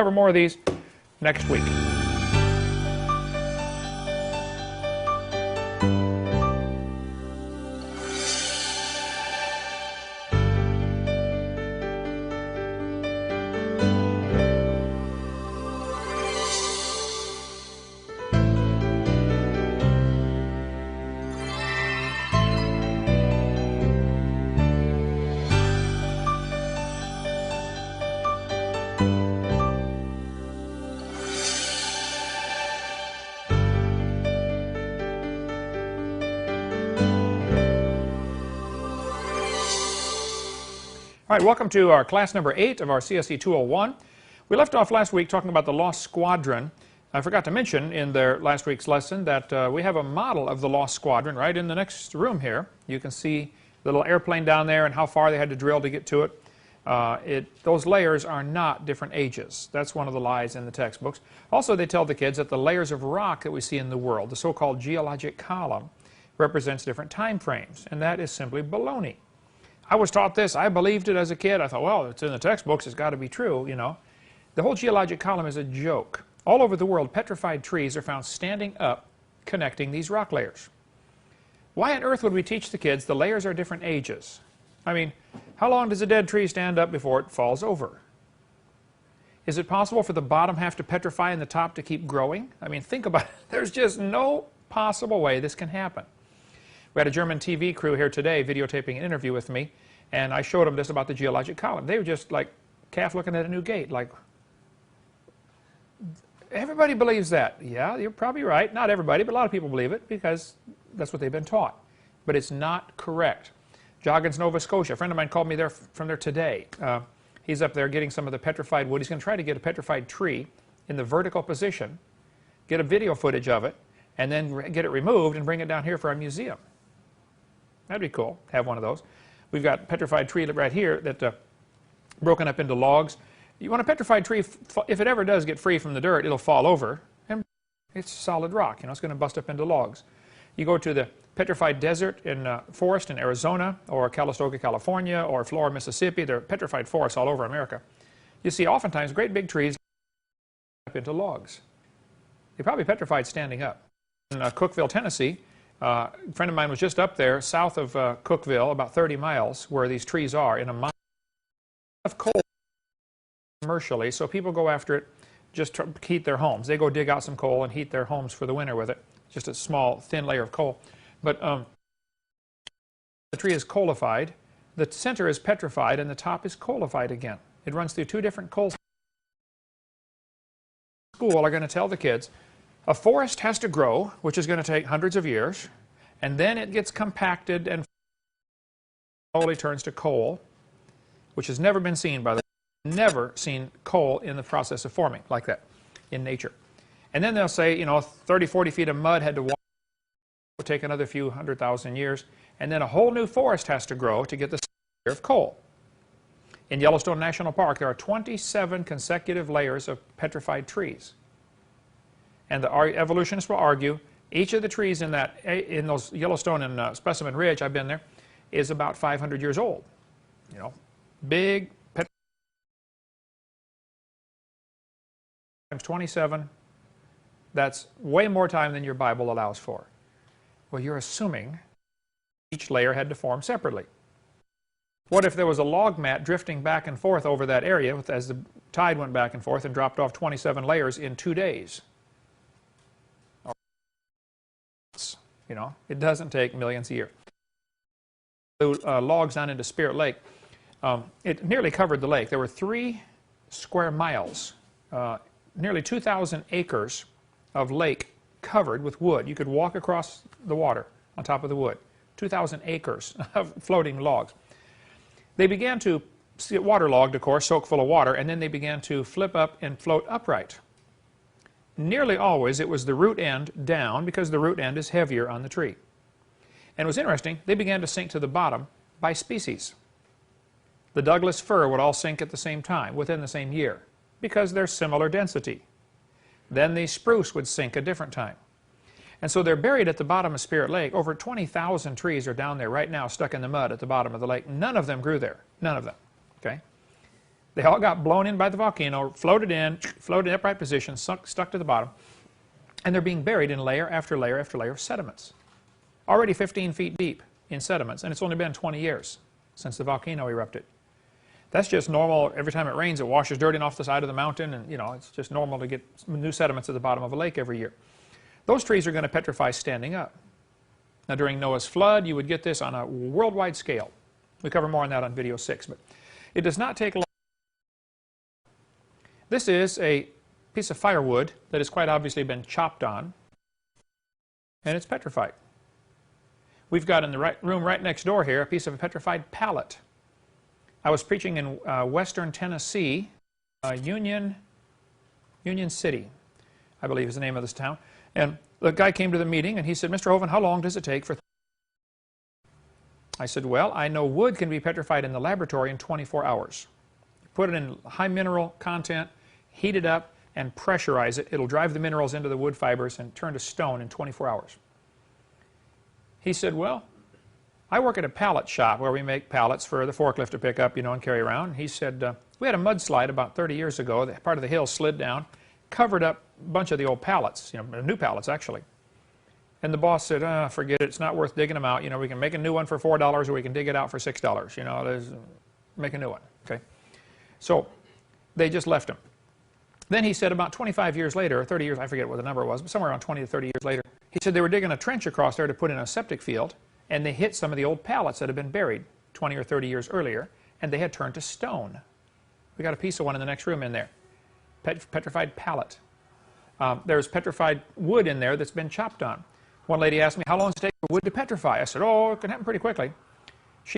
Cover more of these next week. All right, welcome to our class number 8 of our CSE 201. We left off last week talking about the Lost Squadron. I forgot to mention in last week's lesson that we have a model of the Lost Squadron right in the next room here. You can see the little airplane down there and how far they had to drill to get to it. Those layers are not different ages. That's one of the lies in the textbooks. Also, they tell the kids that the layers of rock that we see in the world, the so-called Geologic Column, represents different time frames, and that is simply baloney. I was taught this. I believed it as a kid. I thought, well, it's in the textbooks. It's got to be true, you know. The whole geologic column is a joke. All over the world, petrified trees are found standing up, connecting these rock layers. Why on earth would we teach the kids the layers are different ages? I mean, how long does a dead tree stand up before it falls over? Is it possible for the bottom half to petrify and the top to keep growing? I mean, think about it. There's just no possible way this can happen. We had a German TV crew here today videotaping an interview with me, and I showed them this about the geologic column. They were just like calf looking at a new gate, like, everybody believes that. Yeah, you're probably right. Not everybody, but a lot of people believe it because that's what they've been taught. But it's not correct. Joggins, Nova Scotia, a friend of mine called me there from there today. He's up there getting some of the petrified wood. He's going to try to get a petrified tree in the vertical position, get a video footage of it, and then get it removed and bring it down here for our museum. That'd be cool, have one of those. We've got petrified tree right here that broken up into logs. You want a petrified tree, if it ever does get free from the dirt, it'll fall over, and it's solid rock. You know, it's going to bust up into logs. You go to the petrified desert in forest in Arizona, or Calistoga, California, or Florida, Mississippi. There are petrified forests all over America. You see oftentimes great big trees up into logs. They're probably petrified standing up. In Cookeville, Tennessee, a friend of mine was just up there south of Cookeville, about 30 miles, where these trees are, in a mine of coal commercially, so people go after it just to heat their homes. They go dig out some coal and heat their homes for the winter with it. Just a small, thin layer of coal. But the tree is coalified, the center is petrified, and the top is coalified again. It runs through two different coal. School are going to tell the kids, a forest has to grow, which is going to take hundreds of years, and then it gets compacted and slowly turns to coal, which has never been seen by the never seen coal in the process of forming like that in nature. And then they'll say, you know, 30, 40 feet of mud had to water, it will take another few 100,000 years, and then a whole new forest has to grow to get the layer of coal. In Yellowstone National Park, there are 27 consecutive layers of petrified trees. And the evolutionists will argue each of the trees in those Yellowstone and Specimen Ridge, I've been there, is about 500 years old. You know, big times 27, that's way more time than your Bible allows for. Well, you're assuming each layer had to form separately. What if there was a log mat drifting back and forth over that area as the tide went back and forth and dropped off 27 layers in 2 days? You know, it doesn't take millions a year. Logs down into Spirit Lake, it nearly covered the lake. There were 3 square miles, nearly 2,000 acres of lake covered with wood. You could walk across the water on top of the wood. 2,000 acres of floating logs. They began to get waterlogged, of course, soaked full of water, and then they began to flip up and float upright. Nearly always it was the root end down because the root end is heavier on the tree. And it was interesting, they began to sink to the bottom by species. The Douglas fir would all sink at the same time, within the same year, because they're similar density. Then the spruce would sink a different time. And so they're buried at the bottom of Spirit Lake. Over 20,000 trees are down there right now, stuck in the mud at the bottom of the lake. None of them grew there. None of them. Okay? They all got blown in by the volcano, floated in upright position, stuck to the bottom, and they're being buried in layer after layer after layer of sediments. Already 15 feet deep in sediments, and it's only been 20 years since the volcano erupted. That's just normal. Every time it rains, it washes dirt in off the side of the mountain, and it's just normal to get new sediments at the bottom of a lake every year. Those trees are going to petrify standing up. Now, during Noah's flood, you would get this on a worldwide scale. We cover more on that on video 6, but it does not take long. This is a piece of firewood that has quite obviously been chopped on, and it's petrified. We've got in the room right next door here a piece of a petrified pallet. I was preaching in western Tennessee, Union City, I believe is the name of this town. And the guy came to the meeting and he said, Mr. Hovind, how long does it take for... I said, well, I know wood can be petrified in the laboratory in 24 hours. Put it in high mineral content, heat it up, and pressurize it. It'll drive the minerals into the wood fibers and turn to stone in 24 hours. He said, well, I work at a pallet shop where we make pallets for the forklift to pick up, and carry around. He said, we had a mudslide about 30 years ago. Part of the hill slid down, covered up a bunch of the old pallets, new pallets actually. And the boss said, forget it, it's not worth digging them out. We can make a new one for $4 or we can dig it out for $6. Make a new one, okay? So they just left him. Then he said about 25 years later, or 30 years, I forget what the number was, but somewhere around 20 to 30 years later, he said they were digging a trench across there to put in a septic field, and they hit some of the old pallets that had been buried 20 or 30 years earlier, and they had turned to stone. We got a piece of one in the next room in there. Petrified pallet. There's petrified wood in there that's been chopped on. One lady asked me, how long does it take for wood to petrify? I said, oh, it can happen pretty quickly. She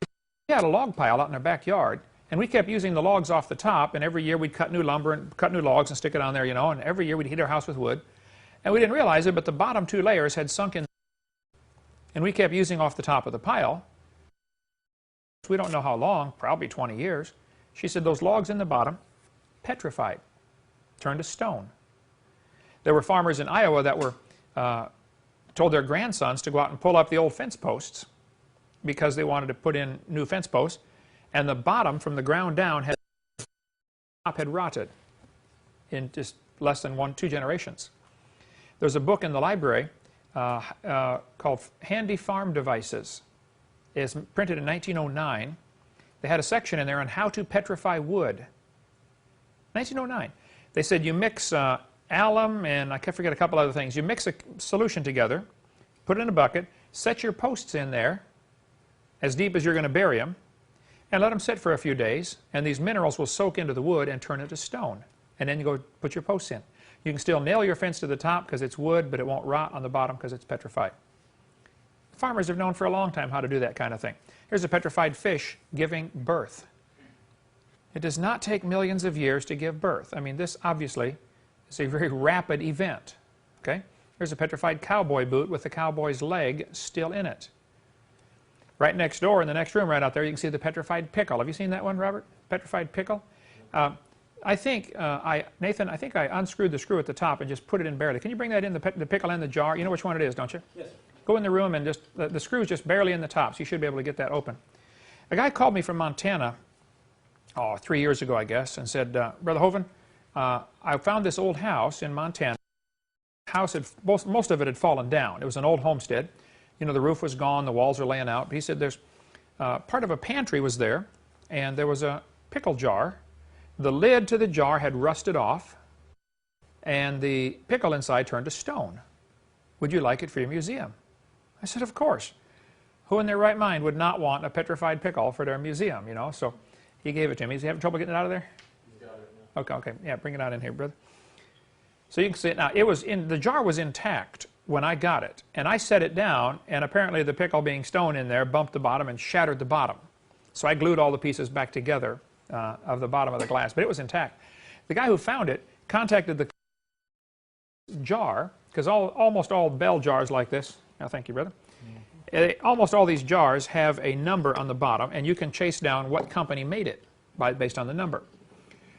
had a log pile out in her backyard, and we kept using the logs off the top, and every year we'd cut new lumber and cut new logs and stick it on there, and every year we'd heat our house with wood. And we didn't realize it, but the bottom 2 layers had sunk in, and we kept using off the top of the pile. We don't know how long, probably 20 years. She said those logs in the bottom petrified, turned to stone. There were farmers in Iowa that were told their grandsons to go out and pull up the old fence posts because they wanted to put in new fence posts, and the bottom from the ground down had rotted in just less than 1-2 generations. There's a book in the library called Handy Farm Devices. It's printed in 1909. They had a section in there on how to petrify wood. 1909. They said you mix alum and I can't forget a couple other things. You mix a solution together, put it in a bucket, set your posts in there as deep as you're going to bury them, and let them sit for a few days, and these minerals will soak into the wood and turn it to stone. And then you go put your posts in. You can still nail your fence to the top because it's wood, but it won't rot on the bottom because it's petrified. Farmers have known for a long time how to do that kind of thing. Here's a petrified fish giving birth. It does not take millions of years to give birth. I mean, this obviously is a very rapid event. Okay? Here's a petrified cowboy boot with the cowboy's leg still in it. Right next door, in the next room right out there, you can see the petrified pickle. Have you seen that one, Robert? Petrified pickle? I think, Nathan, I think I unscrewed the screw at the top and just put it in barely. Can you bring that in, the pickle in the jar? You know which one it is, don't you? Yes. Go in the room and just, the screw's just barely in the top, so you should be able to get that open. A guy called me from Montana, 3 years ago, I guess, and said, Brother Hovind, I found this old house in Montana. The house had, most of it had fallen down. It was an old homestead. The roof was gone, the walls were laying out. But he said there's part of a pantry was there, and there was a pickle jar. The lid to the jar had rusted off, and the pickle inside turned to stone. Would you like it for your museum? I said, of course. Who in their right mind would not want a petrified pickle for their museum, So he gave it to me. Is he having trouble getting it out of there? He's got it now. Okay. Yeah, bring it out in here, brother. So you can see it now. The jar was intact when I got it, and I set it down, and apparently the pickle being stone in there bumped the bottom and shattered the bottom. So I glued all the pieces back together of the bottom of the glass, but it was intact. The guy who found it contacted the jar, because almost all bell jars like this, thank you, brother, almost all these jars have a number on the bottom, and you can chase down what company made it based on the number.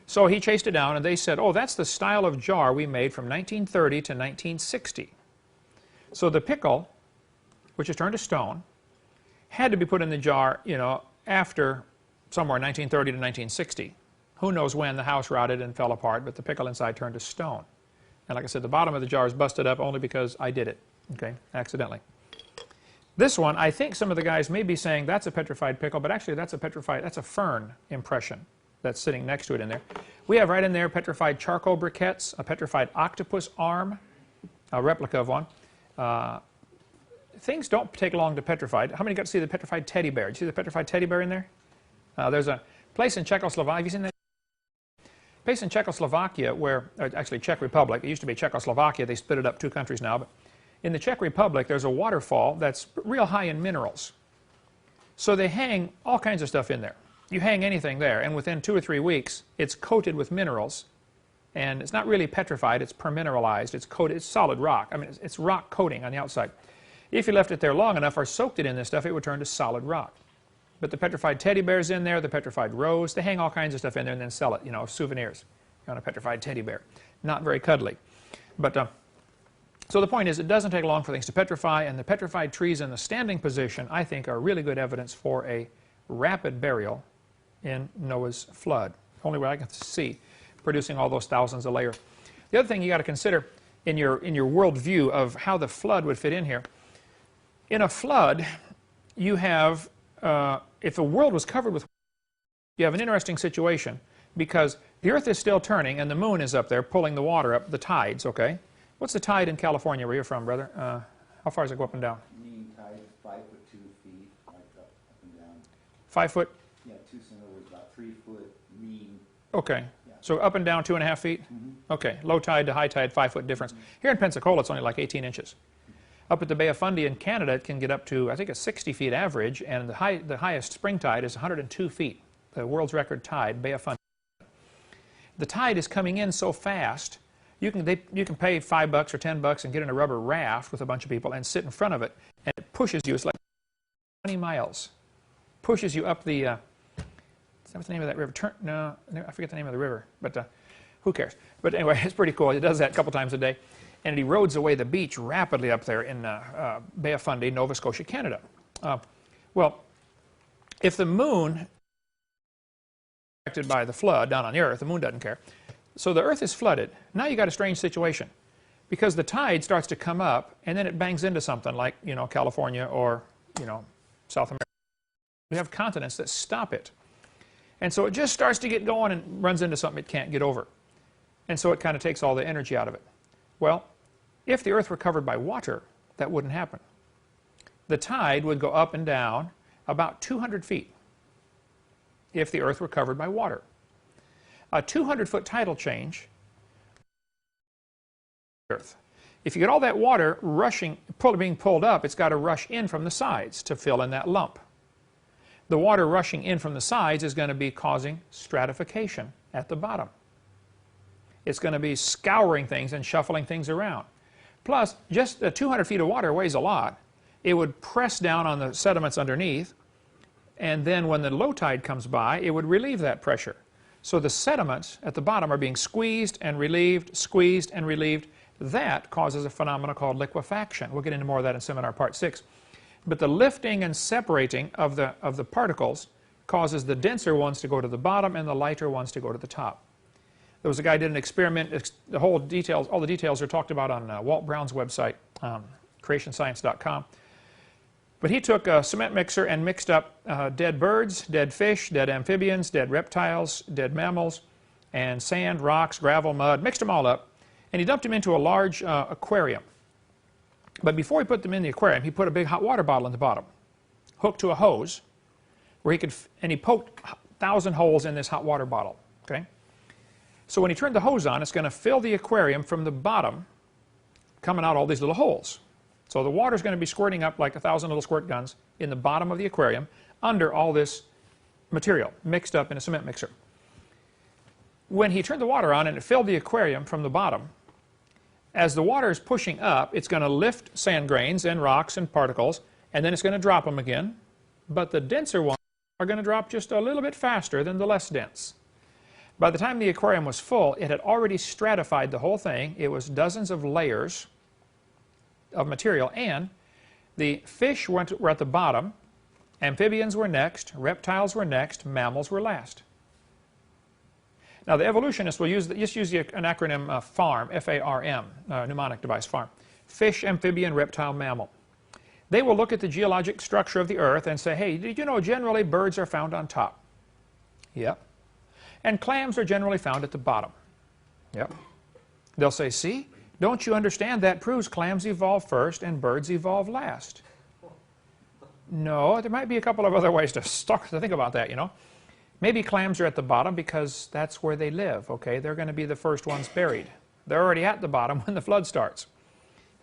So he chased it down, and they said, oh, that's the style of jar we made from 1930 to 1960. So the pickle, which is turned to stone, had to be put in the jar, after somewhere 1930 to 1960. Who knows when the house rotted and fell apart, but the pickle inside turned to stone. And like I said, the bottom of the jar is busted up only because I did it, okay, accidentally. This one, I think some of the guys may be saying that's a petrified pickle, but actually that's a fern impression that's sitting next to it in there. We have right in there petrified charcoal briquettes, a petrified octopus arm, a replica of one. Things don't take long to petrify. How many got to see the petrified teddy bear? Did you see the petrified teddy bear in there? There's a place in Czechoslovakia. Have you seen that? Place in Czechoslovakia where, actually Czech Republic, it used to be Czechoslovakia, they split it up 2 countries now, but in the Czech Republic there's a waterfall that's real high in minerals. So they hang all kinds of stuff in there. You hang anything there, and within 2 or 3 weeks it's coated with minerals, and it's not really petrified, it's permineralized, it's coated, it's solid rock. I mean, it's rock coating on the outside. If you left it there long enough or soaked it in this stuff, it would turn to solid rock. But the petrified teddy bear's in there, the petrified rose, they hang all kinds of stuff in there and then sell it, you know, souvenirs on a petrified teddy bear. Not very cuddly. But, so the point is, it doesn't take long for things to petrify, and the petrified trees in the standing position, I think, are really good evidence for a rapid burial in Noah's flood. Only way I can see, producing all those thousands of layers. The other thing you got to consider in your world view of how the flood would fit in here, in a flood, you have, if the world was covered with, you have an interesting situation because the earth is still turning and the moon is up there pulling the water up, the tides, okay? What's the tide in California where you're from, brother? How far does it go up and down? Mean tide is 5 foot 2 feet, like up and down. 5 foot? Yeah, 2 centimeters, about 3 foot mean. Okay. Yeah. So up and down 2.5 feet? Okay. Low tide to high tide, 5 foot difference. Here in Pensacola, it's only like 18 inches. Up at the Bay of Fundy in Canada, it can get up to, I think, a 60 feet average, and the highest spring tide is 102 feet. The world's record tide, Bay of Fundy. The tide is coming in so fast, you can pay $5 or $10 and get in a rubber raft with a bunch of people and sit in front of it, and it pushes you. It's like 20 miles. Pushes you up the, is that what's the name of that river? No, I forget the name of the river, but who cares? But anyway, it's pretty cool. It does that a couple times a day. And it erodes away the beach rapidly up there in Bay of Fundy, Nova Scotia, Canada. Well, if the moon affected by the flood down on the earth, the moon doesn't care. So the earth is flooded. Now you got a strange situation because the tide starts to come up and then it bangs into something like, you know, California or, you know, South America. We have continents that stop it. And so it just starts to get going and runs into something it can't get over. And so it kind of takes all the energy out of it. Well, if the earth were covered by water, that wouldn't happen. The tide would go up and down about 200 feet if the earth were covered by water. A 200-foot tidal change, earth. If you get all that water rushing, being pulled up, it's got to rush in from the sides to fill in that lump. The water rushing in from the sides is going to be causing stratification at the bottom. It's going to be scouring things and shuffling things around. Plus, just 200 feet of water weighs a lot. It would press down on the sediments underneath, and then when the low tide comes by, it would relieve that pressure. So the sediments at the bottom are being squeezed and relieved, squeezed and relieved. That causes a phenomenon called liquefaction. We'll get into more of that in seminar part 6. But the lifting and separating of the particles causes the denser ones to go to the bottom and the lighter ones to go to the top. There was a guy who did an experiment. All the details are talked about on Walt Brown's website, creationscience.com. But he took a cement mixer and mixed up dead birds, dead fish, dead amphibians, dead reptiles, dead mammals, and sand, rocks, gravel, mud, mixed them all up, and he dumped them into a large aquarium. But before he put them in the aquarium, he put a big hot water bottle in the bottom, hooked to a hose, where he could, and he poked 1,000 holes in this hot water bottle, okay? So when he turned the hose on, it's going to fill the aquarium from the bottom, coming out all these little holes. So the water's going to be squirting up like 1,000 little squirt guns in the bottom of the aquarium under all this material mixed up in a cement mixer. When he turned the water on and it filled the aquarium from the bottom, as the water is pushing up, it's going to lift sand grains and rocks and particles, and then it's going to drop them again. But the denser ones are going to drop just a little bit faster than the less dense. By the time the aquarium was full, it had already stratified the whole thing. It was dozens of layers of material, and the fish were at the bottom, amphibians were next, reptiles were next, mammals were last. Now the evolutionists will just use an acronym FARM, F-A-R-M, mnemonic device, FARM. Fish, amphibian, reptile, mammal. They will look at the geologic structure of the Earth and say, hey, did you know generally birds are found on top? Yep. And clams are generally found at the bottom. Yep. They'll say, see, don't you understand that proves clams evolve first and birds evolve last? No, there might be a couple of other ways to think about that, you know. Maybe clams are at the bottom because that's where they live, okay? They're going to be the first ones buried. They're already at the bottom when the flood starts.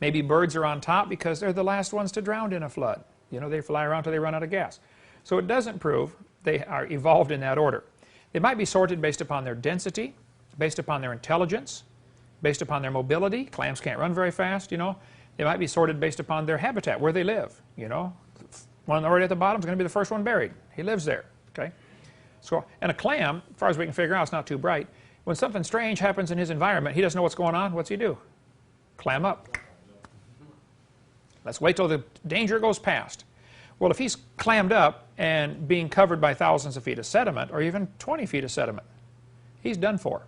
Maybe birds are on top because they're the last ones to drown in a flood. You know, they fly around till they run out of gas. So it doesn't prove they are evolved in that order. They might be sorted based upon their density, based upon their intelligence, based upon their mobility. Clams can't run very fast, you know. They might be sorted based upon their habitat, where they live, you know. One already at the bottom is going to be the first one buried. He lives there, okay? So, and a clam, as far as we can figure out, it's not too bright. When something strange happens in his environment, he doesn't know what's going on. What's he do? Clam up. Let's wait till the danger goes past. Well, if he's clammed up and being covered by thousands of feet of sediment, or even 20 feet of sediment, he's done for.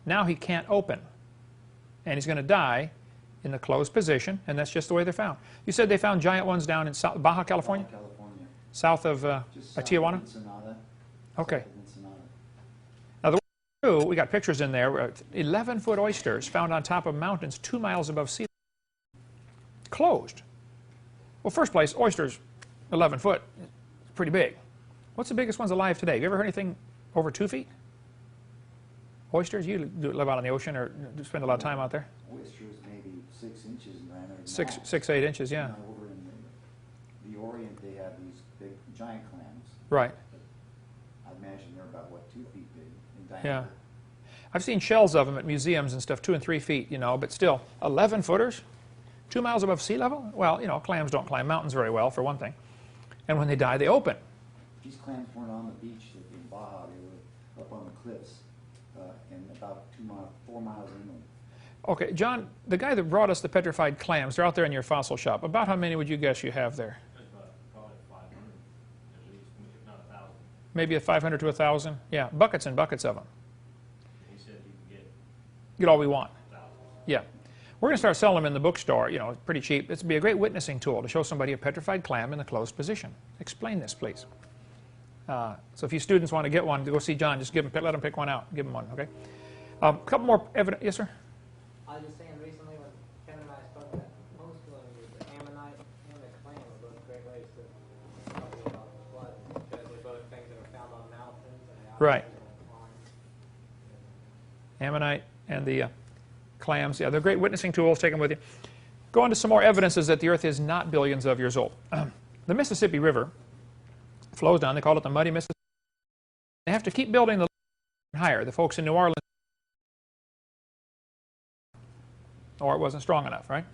Now he can't open. And he's going to die in the closed position, and that's just the way they're found. You said they found giant ones down in Baja California? Baja, California. South of Tijuana? Of Ensenada. Okay. South of Ensenada. Now the one we got pictures in there, 11-foot oysters found on top of mountains 2 miles above sea level. Closed. Well, first place, oysters, 11 foot, pretty big. What's the biggest ones alive today? Have you ever heard anything over 2 feet? Oysters? You live out on the ocean or spend a lot of time out there? Oysters maybe 6 inches in diameter. 6, 8 inches, yeah. You know, over in the Orient, they have these big, giant clams. Right. I imagine they're about, what, 2 feet big in Yeah. diameter. I've seen shells of them at museums and stuff, 2 and 3 feet, you know, but still, 11 footers, 2 miles above sea level? Well, you know, clams don't climb mountains very well, for one thing. And when they die, they open. These clams weren't on the beach in Baja. They were up on the cliffs and about 4 miles inland. Okay, John, the guy that brought us the petrified clams, they're out there in your fossil shop. About how many would you guess you have there? Probably 500, at least, if not 1,000. Maybe 500 to 1,000? Yeah, buckets and buckets of them. He said he could Get all we want. get 1,000. Yeah. We're going to start selling them in the bookstore, you know, pretty cheap. This would be a great witnessing tool to show somebody a petrified clam in the closed position. Explain this, please. So if you students want to get one, to go see John, just let them pick one out. Give them one, okay? A couple more evidence. Yes, sir? I was just saying recently when Kevin and I spoke at homeschooling, the ammonite and the clam are both great ways to talk about the flood because they're both things that are found on mountains and they Right. on Ammonite and the clams. Yeah, they're great witnessing tools. Take them with you. Go on to some more evidences that the Earth is not billions of years old. The Mississippi River flows down. They call it the Muddy Mississippi. They have to keep building the higher. The folks in New Orleans, or it wasn't strong enough, right?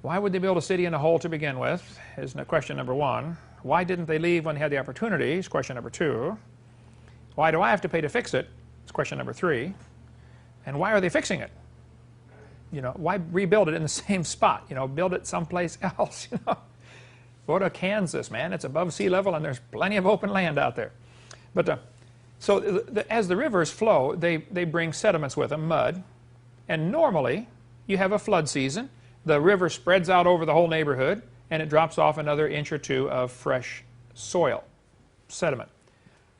Why would they build a city in a hole to begin with? Is question number one. Why didn't they leave when they had the opportunity? Is question number two. Why do I have to pay to fix it? Is question number three. And why are they fixing it? You know, why rebuild it in the same spot? You know, build it someplace else. You know, go to Kansas, man. It's above sea level, and there's plenty of open land out there. But so as the rivers flow, they bring sediments with them, mud, and normally you have a flood season. The river spreads out over the whole neighborhood, and it drops off another inch or two of fresh soil, sediment.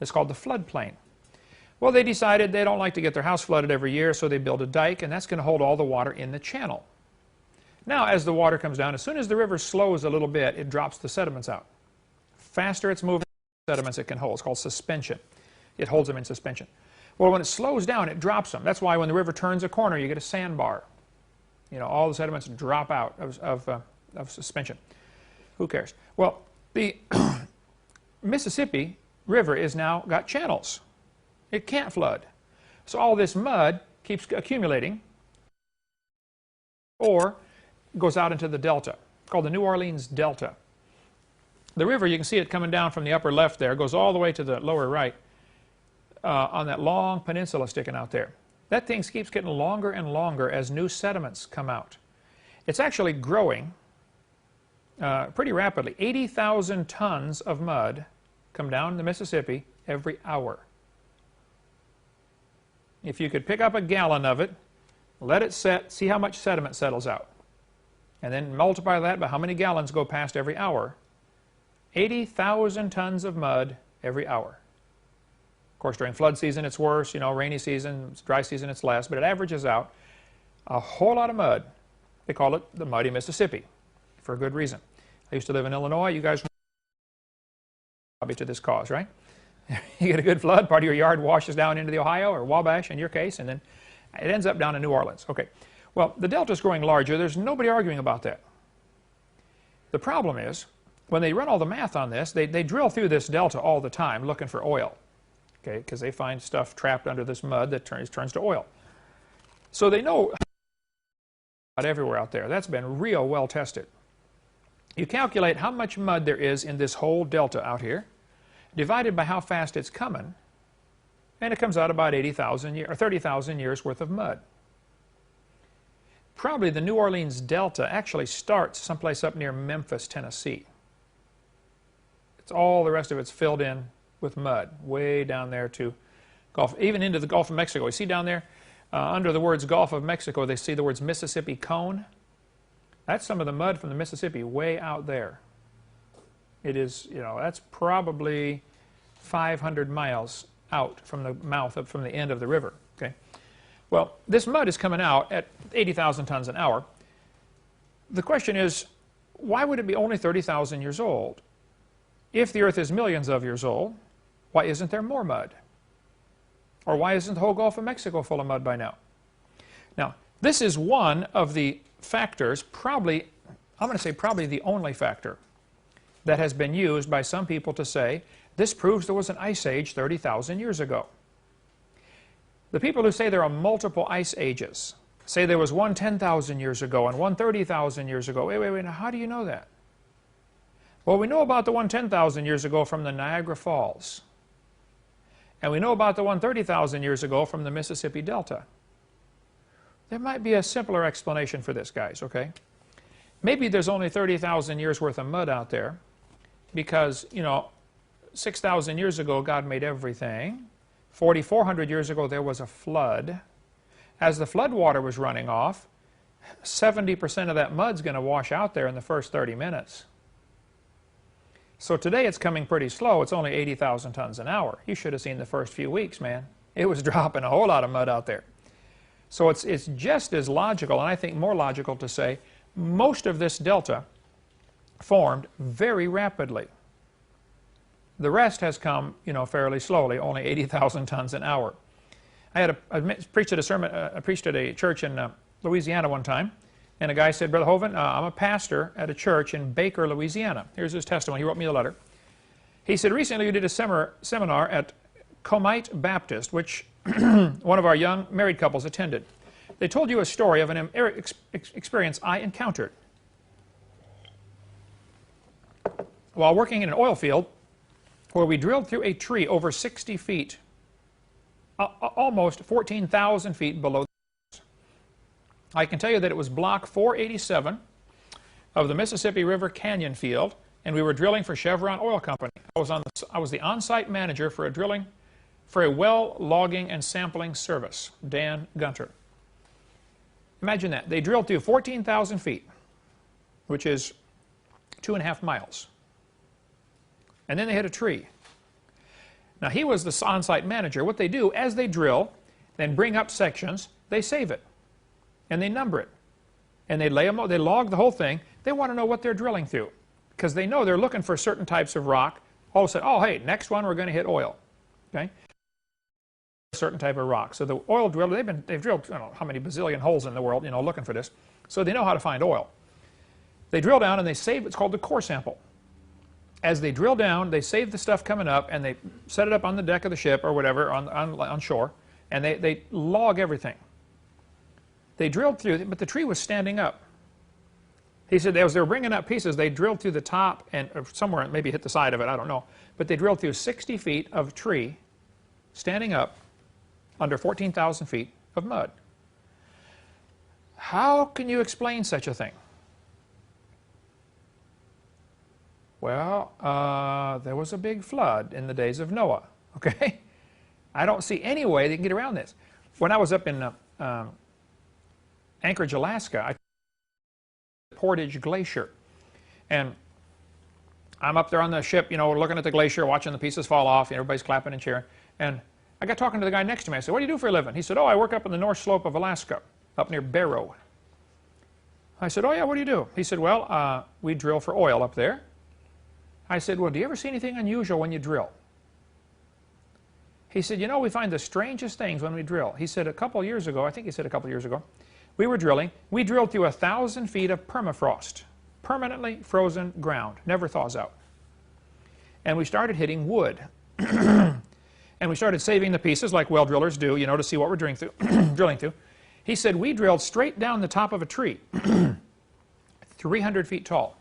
It's called the floodplain. Well, they decided they don't like to get their house flooded every year, so they build a dike, and that's going to hold all the water in the channel. Now, as the water comes down, as soon as the river slows a little bit, it drops the sediments out. Faster it's moving, the sediments it can hold. It's called suspension. It holds them in suspension. Well, when it slows down, it drops them. That's why when the river turns a corner, you get a sandbar. You know, all the sediments drop out of suspension. Who cares? Well, the Mississippi River is now got channels. It can't flood. So all this mud keeps accumulating or goes out into the delta, called the New Orleans Delta. The river, you can see it coming down from the upper left there, goes all the way to the lower right on that long peninsula sticking out there. That thing keeps getting longer and longer as new sediments come out. It's actually growing pretty rapidly. 80,000 tons of mud come down the Mississippi every hour. if you could pick up a gallon of it, let it set, see how much sediment settles out, and then multiply that by how many gallons go past every hour, 80,000 tons of mud every hour. Of course, during flood season it's worse, you know, rainy season, dry season it's less, but it averages out a whole lot of mud. They call it the muddy Mississippi for a good reason. I used to live in Illinois. You guys probably to this cause, right? You get a good flood, part of your yard washes down into the Ohio or Wabash in your case, and then it ends up down in New Orleans. Okay, well, the delta is growing larger. There's nobody arguing about that. The problem is, when they run all the math on this, they drill through this delta all the time looking for oil, okay, because they find stuff trapped under this mud that turns to oil. So they know everywhere out there. That's been real well tested. You calculate how much mud there is in this whole delta out here, divided by how fast it's coming, and it comes out about 80,000 years or 30,000 years worth of mud. Probably the New Orleans Delta actually starts someplace up near Memphis, Tennessee. It's all the rest of it's filled in with mud, way down there to Gulf, even into the Gulf of Mexico. You see down there, under the words Gulf of Mexico, they see the words Mississippi Cone. That's some of the mud from the Mississippi way out there. It is, you know, that's probably 500 miles out from the mouth, from the end of the river. Okay. Well, this mud is coming out at 80,000 tons an hour. The question is, why would it be only 30,000 years old? If the Earth is millions of years old, why isn't there more mud? Or why isn't the whole Gulf of Mexico full of mud by now? Now, this is one of the factors, probably, I'm going to say probably the only factor, that has been used by some people to say, this proves there was an ice age 30,000 years ago. The people who say there are multiple ice ages, say there was one 10,000 years ago and one 30,000 years ago. Wait, now how do you know that? Well, we know about the one 10,000 years ago from the Niagara Falls. And we know about the one 30,000 years ago from the Mississippi Delta. There might be a simpler explanation for this, guys, okay? Maybe there's only 30,000 years worth of mud out there because, you know, 6,000 years ago God made everything. 4,400 years ago there was a flood. As the flood water was running off, 70% of that mud's going to wash out there in the first 30 minutes. So today it's coming pretty slow. It's only 80,000 tons an hour. You should have seen the first few weeks, man. It was dropping a whole lot of mud out there. So it's just as logical, and I think more logical to say, most of this delta formed very rapidly. The rest has come, you know, fairly slowly, only 80,000 tons an hour. I preached at a church in Louisiana one time, and a guy said, Brother Hovind, I'm a pastor at a church in Baker, Louisiana. Here's his testimony. He wrote me a letter. He said, recently we did a seminar at Comite Baptist, which one of our young married couples attended. They told you a story of an experience I encountered. While working in an oil field, where we drilled through a tree over 60 feet, almost 14,000 feet below the surface. I can tell you that it was block 487 of the Mississippi River Canyon field, and we were drilling for Chevron Oil Company. I was the on-site manager for a well logging and sampling service, Dan Gunter. Imagine that. They drilled through 14,000 feet, which is 2.5 miles. And then they hit a tree. Now, he was the on-site manager. What they do, as they drill, then bring up sections, they save it. And they number it. And they log the whole thing. They want to know what they're drilling through. Because they know they're looking for certain types of rock. All of a sudden, oh, hey, next one we're going to hit oil. Okay? A certain type of rock. So the oil driller, they've drilled, I don't know how many bazillion holes in the world, you know, looking for this. So they know how to find oil. They drill down and they save, it's called the core sample. As they drill down, they save the stuff coming up, and they set it up on the deck of the ship or whatever on shore, and they log everything. They drilled through, but the tree was standing up. He said as they were bringing up pieces, they drilled through the top and somewhere, maybe hit the side of it, I don't know. But they drilled through 60 feet of tree standing up under 14,000 feet of mud. How can you explain such a thing? Well, there was a big flood in the days of Noah, okay? I don't see any way they can get around this. when I was up in Anchorage, Alaska, I Portage Glacier. And I'm up there on the ship, you know, looking at the glacier, watching the pieces fall off, and everybody's clapping and cheering. And I got talking to the guy next to me. I said, what do you do for a living? He said, oh, I work up on the North Slope of Alaska, up near Barrow. I said, oh, yeah, what do you do? He said, well, we drill for oil up there. I said, well, do you ever see anything unusual when you drill? He said, you know, we find the strangest things when we drill. He said a couple years ago, I think he said a couple years ago, we were drilling. We drilled through 1,000 feet of permafrost, permanently frozen ground, never thaws out. And we started hitting wood. And we started saving the pieces like well drillers do, you know, to see what we're drilling through. He said, we drilled straight down the top of a tree, 300 feet tall,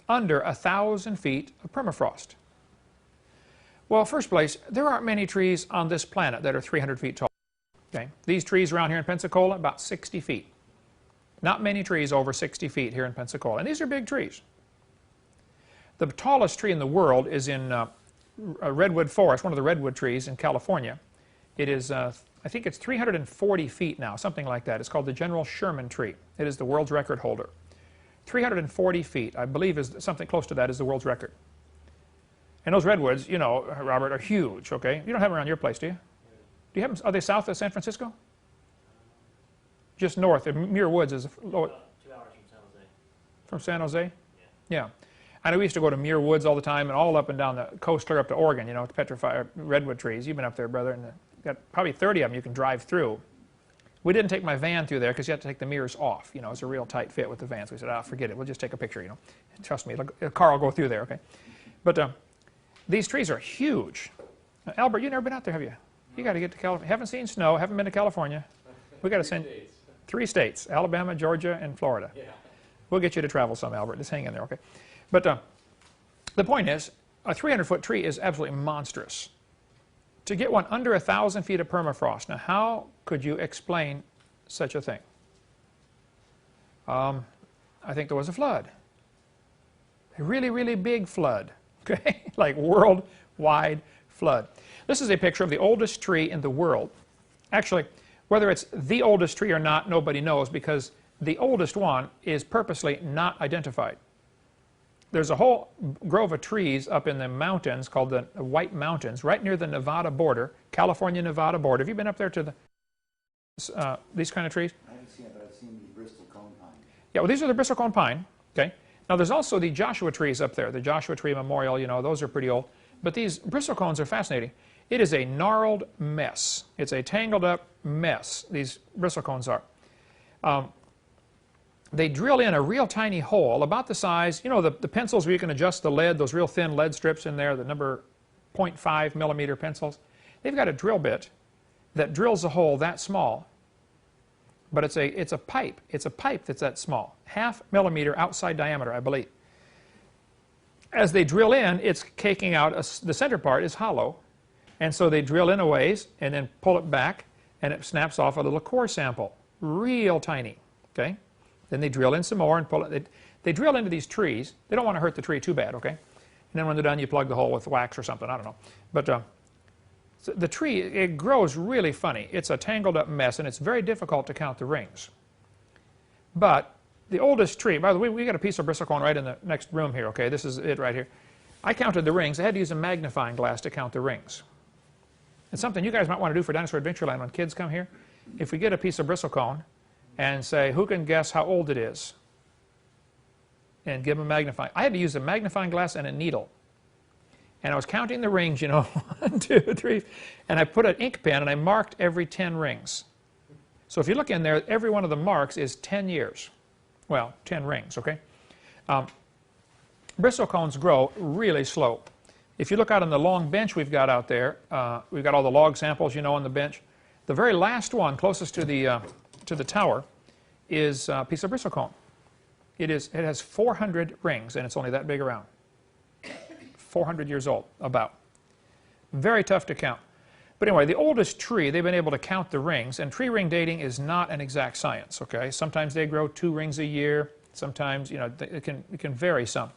under 1,000 feet of permafrost. Well, first place, there aren't many trees on this planet that are 300 feet tall. Okay? These trees around here in Pensacola, about 60 feet. Not many trees over 60 feet here in Pensacola. And these are big trees. The tallest tree in the world is in a redwood forest, one of the redwood trees in California. It is, I think it's 340 feet now, something like that. It's called the General Sherman tree. It is the world's record holder. 340 feet, I believe, is something close to that is the world's record. And those redwoods, you know, Robert, are huge, okay? You don't have them around your place, do you? Do you have them, are they south of San Francisco? Just north. Muir Woods is low. 2 hours from San Jose. From San Jose? Yeah. I know we used to go to Muir Woods all the time and all up and down the coast clear up to Oregon, you know, to petrify redwood trees. You've been up there, brother, and got probably 30 of them you can drive through. We didn't take my van through there because you have to take the mirrors off. You know, it's a real tight fit with the van. So we said, ah, forget it. We'll just take a picture, you know. Trust me, a car will go through there, okay? But these trees are huge. Albert, you've never been out there, have you? You got to get to California. Haven't seen snow, haven't been to California. We got to send 3 states, Alabama, Georgia, and Florida. Yeah. We'll get you to travel some, Albert. Just hang in there, okay? But the point is, a 300-foot tree is absolutely monstrous. To get one under 1,000 feet of permafrost, now how could you explain such a thing? I think there was a flood. A really, really big flood, okay? Like worldwide flood. This is a picture of the oldest tree in the world. Actually, whether it's the oldest tree or not, nobody knows because the oldest one is purposely not identified. There's a whole grove of trees up in the mountains called the White Mountains, right near the Nevada border, California-Nevada border. Have you been up there to the, these kind of trees? I haven't seen it, but I've seen the Bristol cone pine. Yeah, well, these are the Bristol cone pine. Okay. Now, there's also the Joshua trees up there, the Joshua Tree Memorial, you know, those are pretty old. But these Bristol cones are fascinating. It is a gnarled mess. It's a tangled up mess, these Bristol cones are. They drill in a real tiny hole, about the size, you know, the pencils where you can adjust the lead, those real thin lead strips in there, the number 0.5 millimeter pencils. They've got a drill bit that drills a hole that small, but it's a pipe. It's a pipe that's that small, 0.5 millimeter outside diameter, I believe. As they drill in, it's caking out, the center part is hollow, and so they drill in a ways and then pull it back, and it snaps off a little core sample, real tiny, okay? Then they drill in some more and pull it. They drill into these trees. They don't want to hurt the tree too bad, okay? And then when they're done, you plug the hole with wax or something. I don't know. But so the tree, it grows really funny. It's a tangled up mess, and it's very difficult to count the rings. But the oldest tree, by the way, we got a piece of bristlecone right in the next room here, okay? This is it right here. I counted the rings. I had to use a magnifying glass to count the rings. It's something you guys might want to do for Dinosaur Adventureland when kids come here. If we get a piece of bristlecone and say, who can guess how old it is? And give them a magnifying. I had to use a magnifying glass and a needle. And I was counting the rings, you know, 1, 2, 3. And I put an ink pen and I marked every 10 rings. So if you look in there, every one of the marks is 10 years. Well, 10 rings, okay? Bristlecones grow really slow. If you look out on the long bench we've got out there, we've got all the log samples, you know, on the bench. The very last one, closest to the tower, is a piece of bristlecone. It has 400 rings, and it's only that big around. 400 years old, about. Very tough to count. But anyway, the oldest tree, they've been able to count the rings, and tree ring dating is not an exact science, okay? Sometimes they grow 2 rings a year. Sometimes, you know, it can vary some.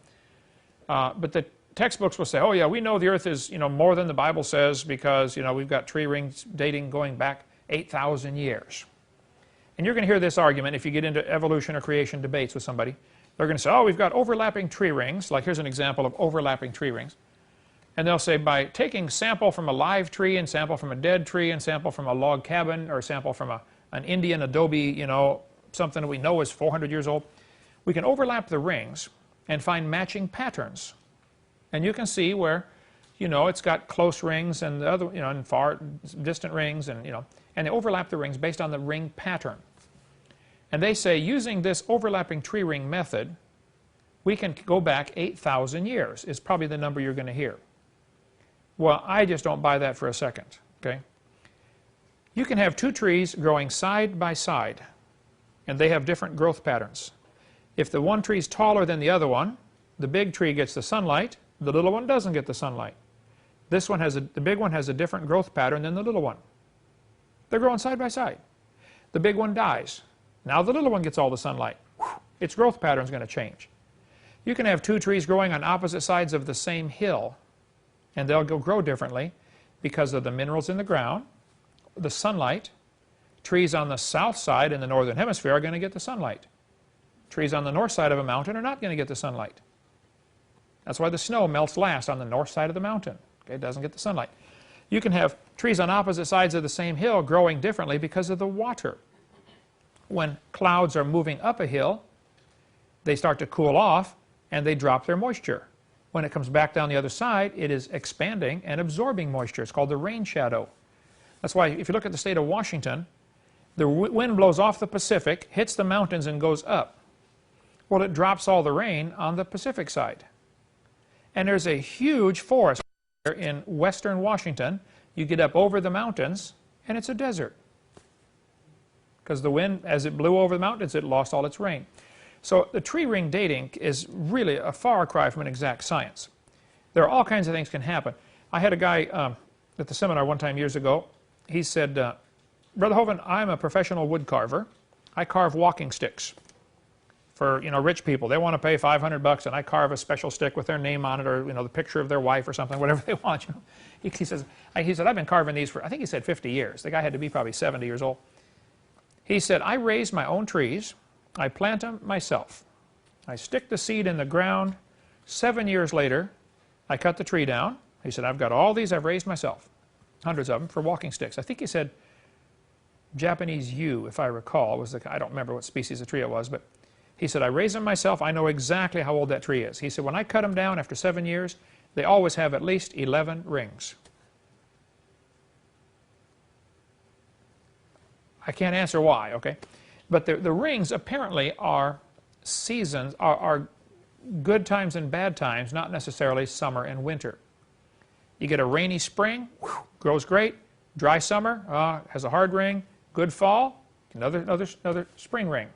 But textbooks will say, oh yeah, we know the Earth is, more than the Bible says because, we've got tree rings dating going back 8,000 years. And you're going to hear this argument if you get into evolution or creation debates with somebody. They're going to say, oh, we've got overlapping tree rings. Like here's an example of overlapping tree rings. And they'll say by taking sample from a live tree and sample from a dead tree and sample from a log cabin or sample from an Indian adobe, something that we know is 400 years old, we can overlap the rings and find matching patterns. And you can see where, it's got close rings and the other, and far distant rings, and they overlap the rings based on the ring pattern. And they say using this overlapping tree ring method, we can go back 8,000 years is probably the number you're going to hear. Well, I just don't buy that for a second, okay? You can have two trees growing side by side, and they have different growth patterns. If the one tree is taller than the other one, the big tree gets the sunlight, the little one doesn't get the sunlight. The big one has a different growth pattern than the little one. They're growing side by side. The big one dies. Now the little one gets all the sunlight. Its growth pattern is going to change. You can have two trees growing on opposite sides of the same hill, and they'll grow differently because of the minerals in the ground, the sunlight. Trees on the south side in the northern hemisphere are going to get the sunlight. Trees on the north side of a mountain are not going to get the sunlight. That's why the snow melts last on the north side of the mountain. Okay, it doesn't get the sunlight. You can have trees on opposite sides of the same hill growing differently because of the water. When clouds are moving up a hill, they start to cool off and they drop their moisture. When it comes back down the other side, it is expanding and absorbing moisture. It's called the rain shadow. That's why if you look at the state of Washington, the wind blows off the Pacific, hits the mountains and goes up. Well, it drops all the rain on the Pacific side. And there's a huge forest in western Washington. You get up over the mountains and it's a desert. Because the wind, as it blew over the mountains, it lost all its rain. So the tree ring dating is really a far cry from an exact science. There are all kinds of things can happen. I had a guy at the seminar one time years ago. He said, Brother Hovind, I'm a professional wood carver. I carve walking sticks for rich people. They want to pay $500 and I carve a special stick with their name on it, or the picture of their wife or something, whatever they want. He said, I've been carving these for, I think he said 50 years. The guy had to be probably 70 years old. He said, I raise my own trees. I plant them myself. I stick the seed in the ground. 7 years later, I cut the tree down. He said, I've got all these I've raised myself. Hundreds of them for walking sticks. I think he said Japanese yew, if I recall, was I don't remember what species of tree it was, but he said, I raise them myself. I know exactly how old that tree is. He said, when I cut them down after 7 years, they always have at least 11 rings. I can't answer why, okay? But the rings apparently are seasons, are good times and bad times, not necessarily summer and winter. You get a rainy spring, grows great. Dry summer, has a hard ring. Good fall, another spring ring.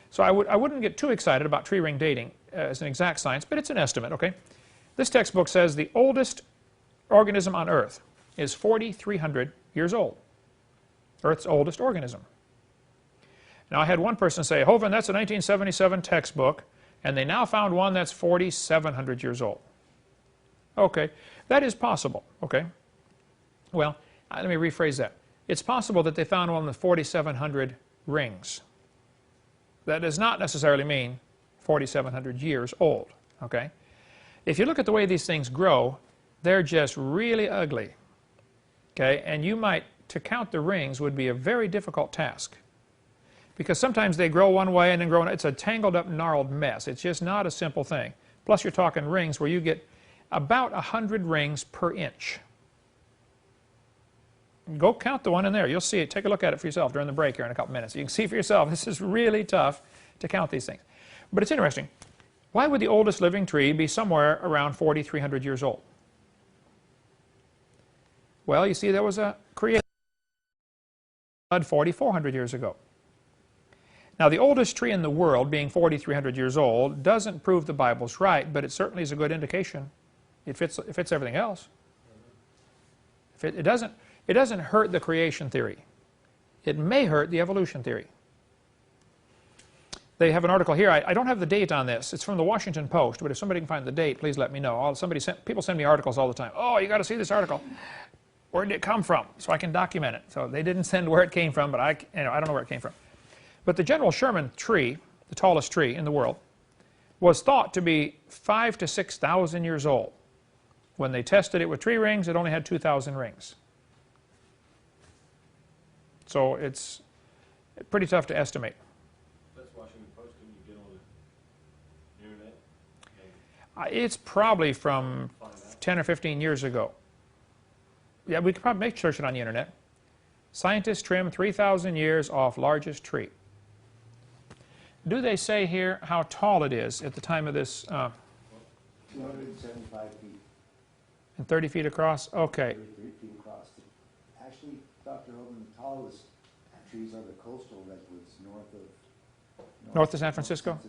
So I wouldn't get too excited about tree ring dating as an exact science, but it's an estimate, okay? This textbook says the oldest organism on Earth is 4,300 years old. Earth's oldest organism. Now I had one person say, Hovind, that's a 1977 textbook, and they now found one that's 4,700 years old. Okay, that is possible, okay? Well, let me rephrase that. It's possible that they found one with 4,700 rings. That does not necessarily mean 4,700 years old, okay? If you look at the way these things grow, they're just really ugly, okay? And you might, to count the rings would be a very difficult task. Because sometimes they grow one way and then grow, it's a tangled up, gnarled mess. It's just not a simple thing. Plus you're talking rings where you get about 100 rings per inch. Go count the one in there. You'll see it. Take a look at it for yourself during the break here in a couple minutes. You can see for yourself. This is really tough to count these things. But it's interesting. Why would the oldest living tree be somewhere around 4,300 years old? Well, you see, there was a creation 4,400 years ago. Now, the oldest tree in the world, being 4,300 years old, doesn't prove the Bible's right, but it certainly is a good indication. It fits everything else. It doesn't hurt the creation theory. It may hurt the evolution theory. They have an article here. I don't have the date on this. It's from the Washington Post, but if somebody can find the date, please let me know. People send me articles all the time. Oh, you got to see this article. Where did it come from? So I can document it. So they didn't send where it came from, but I don't know where it came from. But the General Sherman tree, the tallest tree in the world, was thought to be 5,000 to 6,000 years old. When they tested it with tree rings, it only had 2,000 rings. So it's pretty tough to estimate. That's Washington Post. Can you get on the internet? It's probably from 10 or 15 years ago. Yeah, we could probably search it on the internet. Scientists trim 3,000 years off largest tree. Do they say here how tall it is at the time of this? 275 feet. And 30 feet across? Okay. 33 feet across. Actually, Dr. Hovind, the tallest trees are the coastal redwoods North of San Francisco? The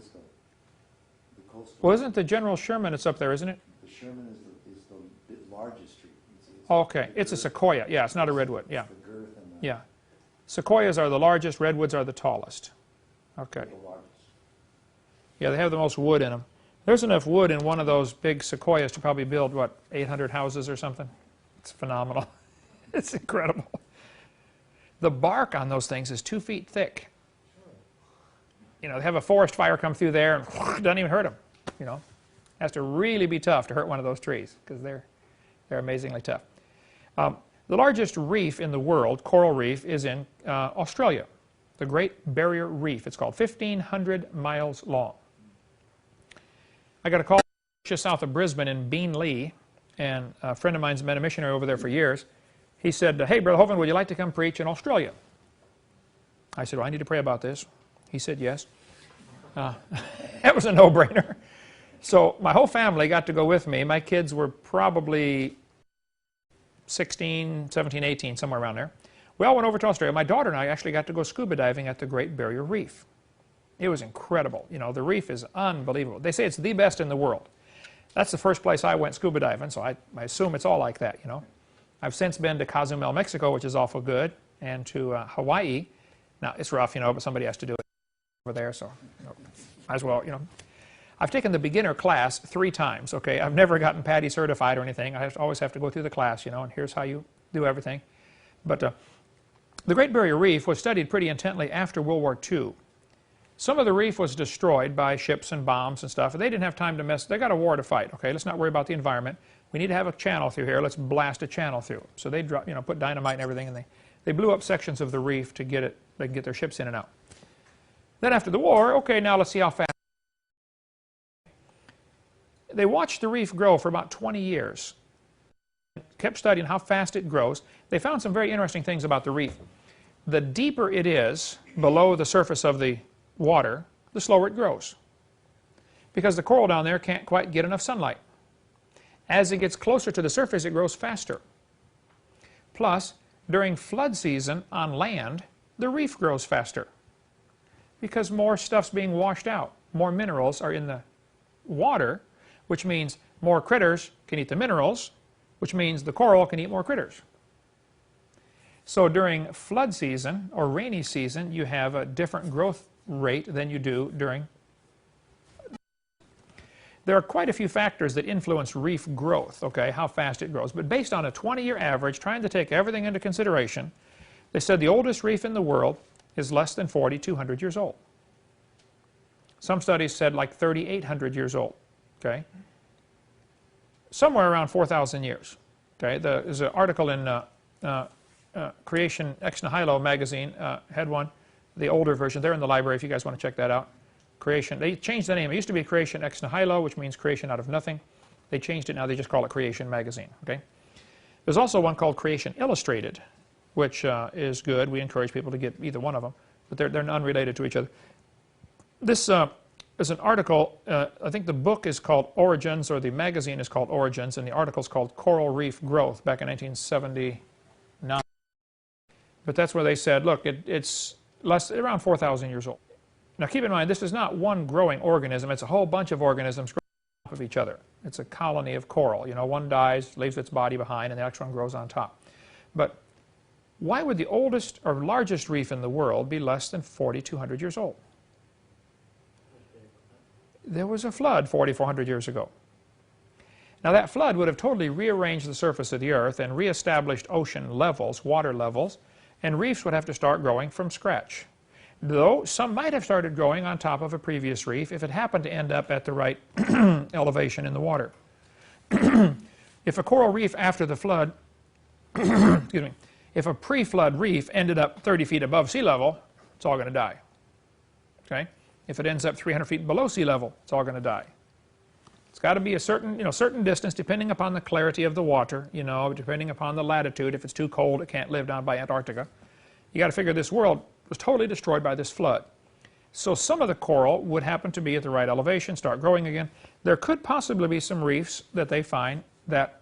coastal. Well, isn't the General Sherman, it's up there, isn't it? The Sherman is the largest tree. Okay, it's a sequoia. Yeah, it's not a redwood. Yeah, The girth and the, yeah. Sequoias are the largest, redwoods are the tallest. Okay. the largest. Yeah, they have the most wood in them. There's enough wood in one of those big sequoias to probably build, what, 800 houses or something? It's phenomenal. It's incredible. The bark on those things is 2 feet thick. You know, they have a forest fire come through there and doesn't even hurt them. You know, has to really be tough to hurt one of those trees because they're amazingly tough. The largest reef in the world, coral reef, is in Australia. The Great Barrier Reef. It's called 1,500 miles long. I got a call just south of Brisbane in Beenleigh, and a friend of mine's been a missionary over there for years. He said, hey, Brother Hovind, would you like to come preach in Australia? I said, well, I need to pray about this. He said, yes. That was a no-brainer. So my whole family got to go with me. My kids were probably 16, 17, 18, somewhere around there. We all went over to Australia. My daughter and I actually got to go scuba diving at the Great Barrier Reef. It was incredible. You know, the reef is unbelievable. They say it's the best in the world. That's the first place I went scuba diving, so I assume it's all like that, you know. I've since been to Cozumel, Mexico, which is awful good, and to Hawaii. Now, it's rough, you know, but somebody has to do it over there, so you know, might as well, you know. I've taken the beginner class 3 times, okay? I've never gotten PADI certified or anything. I always have to go through the class, you know, and here's how you do everything. But the Great Barrier Reef was studied pretty intently after World War II. Some of the reef was destroyed by ships and bombs and stuff, and they didn't have time to mess. They got a war to fight, okay? Let's not worry about the environment. We need to have a channel through here. Let's blast a channel through. So they you know, put dynamite and everything, and they blew up sections of the reef to get it. They can get their ships in and out. Then after the war, okay, now let's see how fast. They watched the reef grow for about 20 years. Kept studying how fast it grows. They found some very interesting things about the reef. The deeper it is below the surface of the water, the slower it grows. Because the coral down there can't quite get enough sunlight. As it gets closer to the surface, it grows faster. Plus, during flood season on land, the reef grows faster. Because more stuff's being washed out. More minerals are in the water, which means more critters can eat the minerals, which means the coral can eat more critters. So during flood season or rainy season, you have a different growth rate than you do during. There are quite a few factors that influence reef growth, okay, how fast it grows. But based on a 20-year average, trying to take everything into consideration, they said the oldest reef in the world is less than 4,200 years old. Some studies said like 3,800 years old, okay? Somewhere around 4,000 years, okay? There's an article in Creation Ex Nihilo magazine, had one, the older version. They're in the library if you guys want to check that out. Creation, they changed the name. It used to be Creation Ex Nihilo, which means creation out of nothing. They changed it now, they just call it Creation Magazine, okay? There's also one called Creation Illustrated, which is good. We encourage people to get either one of them, but they're unrelated to each other. This is an article, I think the book is called Origins, or the magazine is called Origins, and the article is called Coral Reef Growth, back in 1979. But that's where they said, look, it's around 4,000 years old. Now keep in mind, this is not one growing organism. It's a whole bunch of organisms growing on top of each other. It's a colony of coral. You know, one dies, leaves its body behind, and the next one grows on top. But why would the oldest or largest reef in the world be less than 4,200 years old? there was a flood 4,400 years ago. Now that flood would have totally rearranged the surface of the earth and reestablished ocean levels, water levels, and reefs would have to start growing from scratch. Though some might have started growing on top of a previous reef if it happened to end up at the right elevation in the water. If a coral reef after the flood, excuse me, if a pre-flood reef ended up 30 feet above sea level, it's all going to die. Okay? If it ends up 300 feet below sea level, it's all going to die. It's got to be a certain, certain distance depending upon the clarity of the water, depending upon the latitude. If it's too cold, it can't live down by Antarctica. You got to figure this world was totally destroyed by this flood. So some of the coral would happen to be at the right elevation, start growing again. There could possibly be some reefs that they find that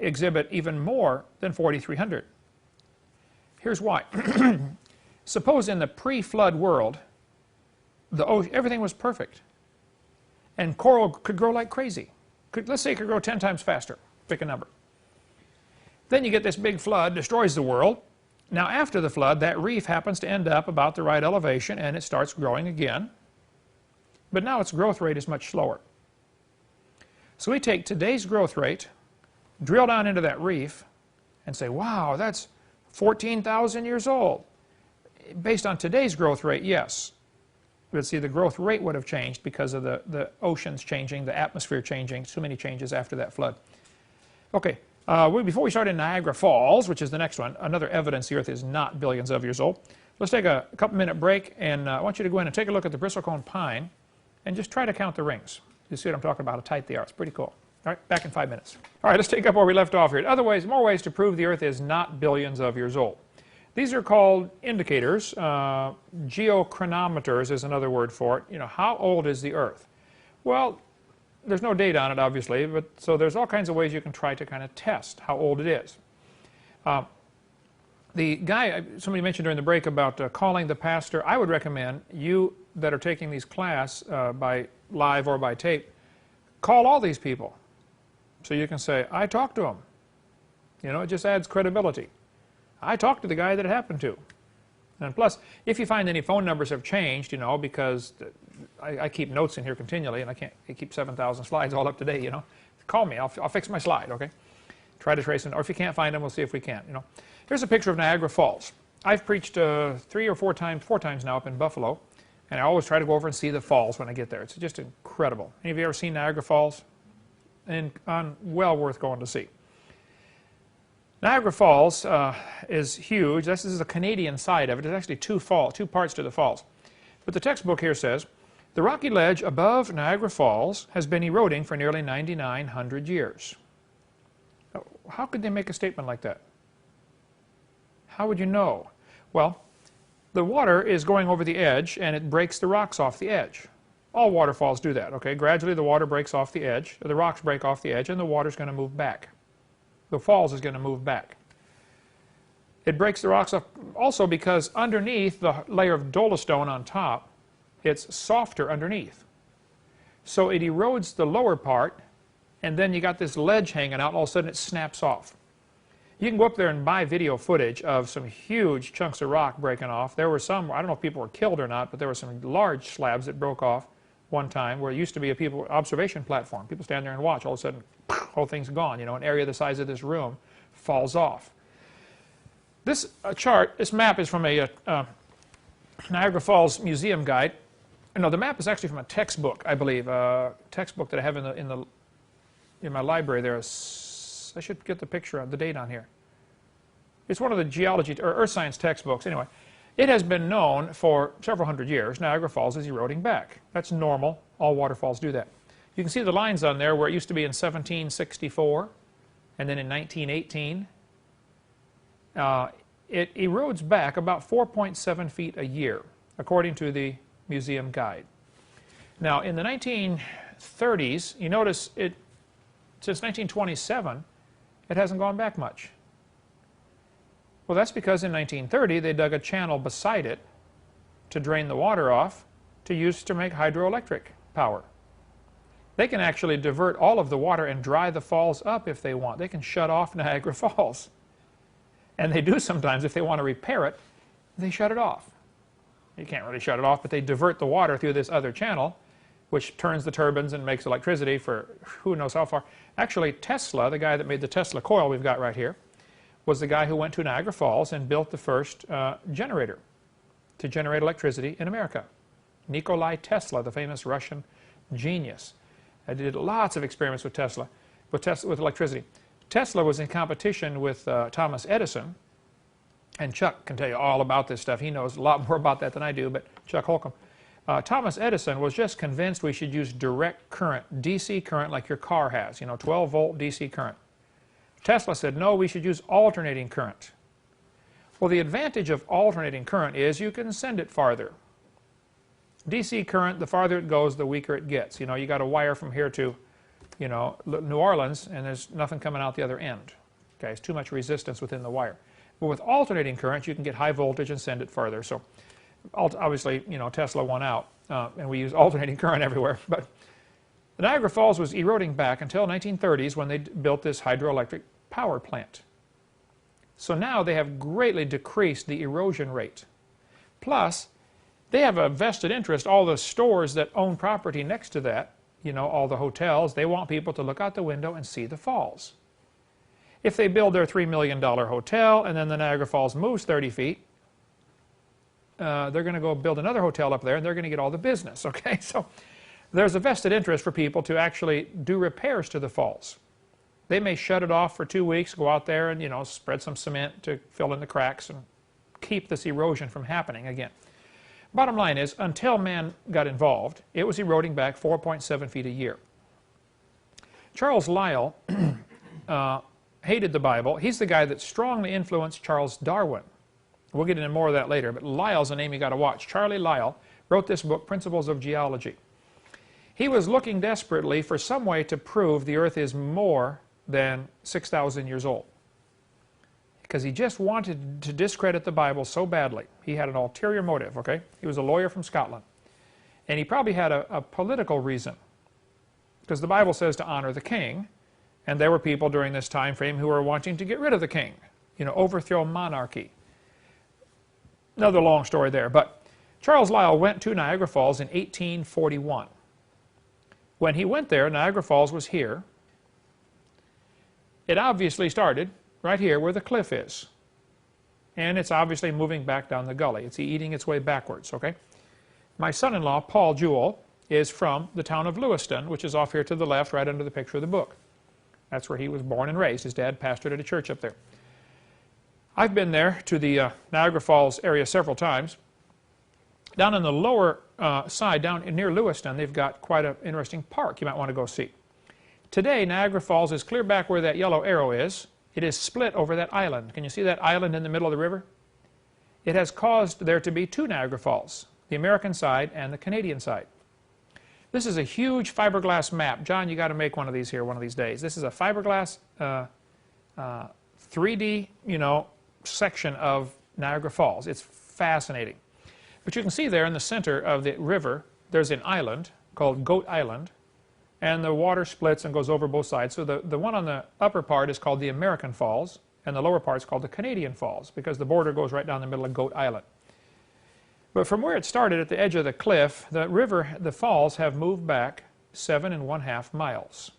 exhibit even more than 4,300. Here's why. Suppose in the pre-flood world, everything was perfect. And coral could grow like crazy. Let's say it could grow 10 times faster. Pick a number. Then you get this big flood, destroys the world. Now after the flood, that reef happens to end up about the right elevation and it starts growing again. But now its growth rate is much slower. So we take today's growth rate, drill down into that reef, and say, wow, that's 14,000 years old. Based on today's growth rate, yes. But see, the growth rate would have changed because of the oceans changing, the atmosphere changing, so many changes after that flood. Okay, before we start in Niagara Falls, which is the next one, another evidence the Earth is not billions of years old, let's take a couple-minute break, and I want you to go in and take a look at the bristlecone pine and just try to count the rings. You see what I'm talking about, how tight they are. It's pretty cool. All right, back in 5 minutes. All right, let's take up where we left off here. More ways to prove the Earth is not billions of years old. These are called indicators. Geochronometers is another word for it. How old is the Earth? Well, there's no data on it, obviously, but so there's all kinds of ways you can try to kind of test how old it is. The guy, somebody mentioned during the break about calling the pastor, I would recommend you that are taking these class by live or by tape, call all these people. So you can say, I talked to him. It just adds credibility. I talked to the guy that it happened to. And plus, if you find any phone numbers have changed, because I keep notes in here continually, and I keep 7,000 slides all up to date, call me. I'll fix my slide, okay? Try to trace them. Or if you can't find them, we'll see if we can, Here's a picture of Niagara Falls. I've preached 3 or 4 times now up in Buffalo, and I always try to go over and see the falls when I get there. It's just incredible. Any of you ever seen Niagara Falls? And well worth going to see. Niagara Falls is huge. This is the Canadian side of it. There's actually two parts to the falls. But the textbook here says, the rocky ledge above Niagara Falls has been eroding for nearly 9,900 years. Now, how could they make a statement like that? How would you know? Well, the water is going over the edge and it breaks the rocks off the edge. All waterfalls do that, okay? Gradually the water breaks off the edge, the rocks break off the edge, and the water's going to move back. The falls is going to move back. It breaks the rocks off also because underneath the layer of dolostone on top, it's softer underneath. So it erodes the lower part, and then you got this ledge hanging out, and all of a sudden it snaps off. You can go up there and buy video footage of some huge chunks of rock breaking off. There were some, I don't know if people were killed or not, but there were some large slabs that broke off one time where it used to be a observation platform. People stand there and watch. All of a sudden, whole thing's gone. An area the size of this room falls off. This this map is from a Niagara Falls Museum guide. No, the map is actually from a textbook, I believe. A textbook that I have in my library there. I should get the picture of the date on here. It's one of the geology or earth science textbooks. Anyway, it has been known for several hundred years Niagara Falls is eroding back. That's normal. All waterfalls do that. You can see the lines on there where it used to be in 1764 and then in 1918. It erodes back about 4.7 feet a year, according to the museum guide. Now, in the 1930s, you notice since 1927, it hasn't gone back much. Well, that's because in 1930, they dug a channel beside it to drain the water off to use to make hydroelectric power. They can actually divert all of the water and dry the falls up if they want. They can shut off Niagara Falls. And they do sometimes. If they want to repair it, they shut it off. You can't really shut it off, but they divert the water through this other channel, which turns the turbines and makes electricity for who knows how far. Actually, Tesla, the guy that made the Tesla coil we've got right here, was the guy who went to Niagara Falls and built the first generator to generate electricity in America. Nikolai Tesla, the famous Russian genius. I did lots of experiments with Tesla, with electricity. Tesla was in competition with Thomas Edison, and Chuck can tell you all about this stuff. He knows a lot more about that than I do, but Chuck Holcomb. Thomas Edison was just convinced we should use direct current, DC current like your car has, 12-volt DC current. Tesla said, no, we should use alternating current. Well, the advantage of alternating current is you can send it farther. DC current, the farther it goes, the weaker it gets. You got a wire from here to, New Orleans, and there's nothing coming out the other end. Okay, it's too much resistance within the wire. But with alternating current, you can get high voltage and send it farther. So obviously, Tesla won out, and we use alternating current everywhere. But Niagara Falls was eroding back until 1930s when they built this hydroelectric power plant. So now they have greatly decreased the erosion rate. Plus, they have a vested interest, all the stores that own property next to that, all the hotels, they want people to look out the window and see the falls. If they build their $3 million hotel and then the Niagara Falls moves 30 feet, they're going to go build another hotel up there and they're going to get all the business, okay? So there's a vested interest for people to actually do repairs to the falls. They may shut it off for 2 weeks, go out there and, spread some cement to fill in the cracks and keep this erosion from happening again. Bottom line is, until man got involved, it was eroding back 4.7 feet a year. Charles Lyell hated the Bible. He's the guy that strongly influenced Charles Darwin. We'll get into more of that later, but Lyell's a name you got to watch. Charlie Lyell wrote this book, Principles of Geology. He was looking desperately for some way to prove the Earth is more than 6,000 years old, because he just wanted to discredit the Bible so badly. He had an ulterior motive, okay? He was a lawyer from Scotland. And he probably had a political reason, because the Bible says to honor the king, and there were people during this time frame who were wanting to get rid of the king, overthrow monarchy. Another long story there, but Charles Lyell went to Niagara Falls in 1841. When he went there, Niagara Falls was here. It obviously started right here where the cliff is. And it's obviously moving back down the gully. It's eating its way backwards, okay? My son-in-law, Paul Jewell, is from the town of Lewiston, which is off here to the left, right under the picture of the book. That's where he was born and raised. His dad pastored at a church up there. I've been there to the Niagara Falls area several times. Down on the lower side, down near Lewiston, they've got quite an interesting park you might want to go see. Today, Niagara Falls is clear back where that yellow arrow is. It is split over that island. Can you see that island in the middle of the river? It has caused there to be two Niagara Falls, the American side and the Canadian side. This is a huge fiberglass map. John, you got to make one of these here one of these days. This is a fiberglass 3D, section of Niagara Falls. It's fascinating. But you can see there in the center of the river, there's an island called Goat Island, and the water splits and goes over both sides. So the one on the upper part is called the American Falls, and the lower part is called the Canadian Falls, because the border goes right down the middle of Goat Island. But from where it started at the edge of the cliff, the falls have moved back 7.5 miles.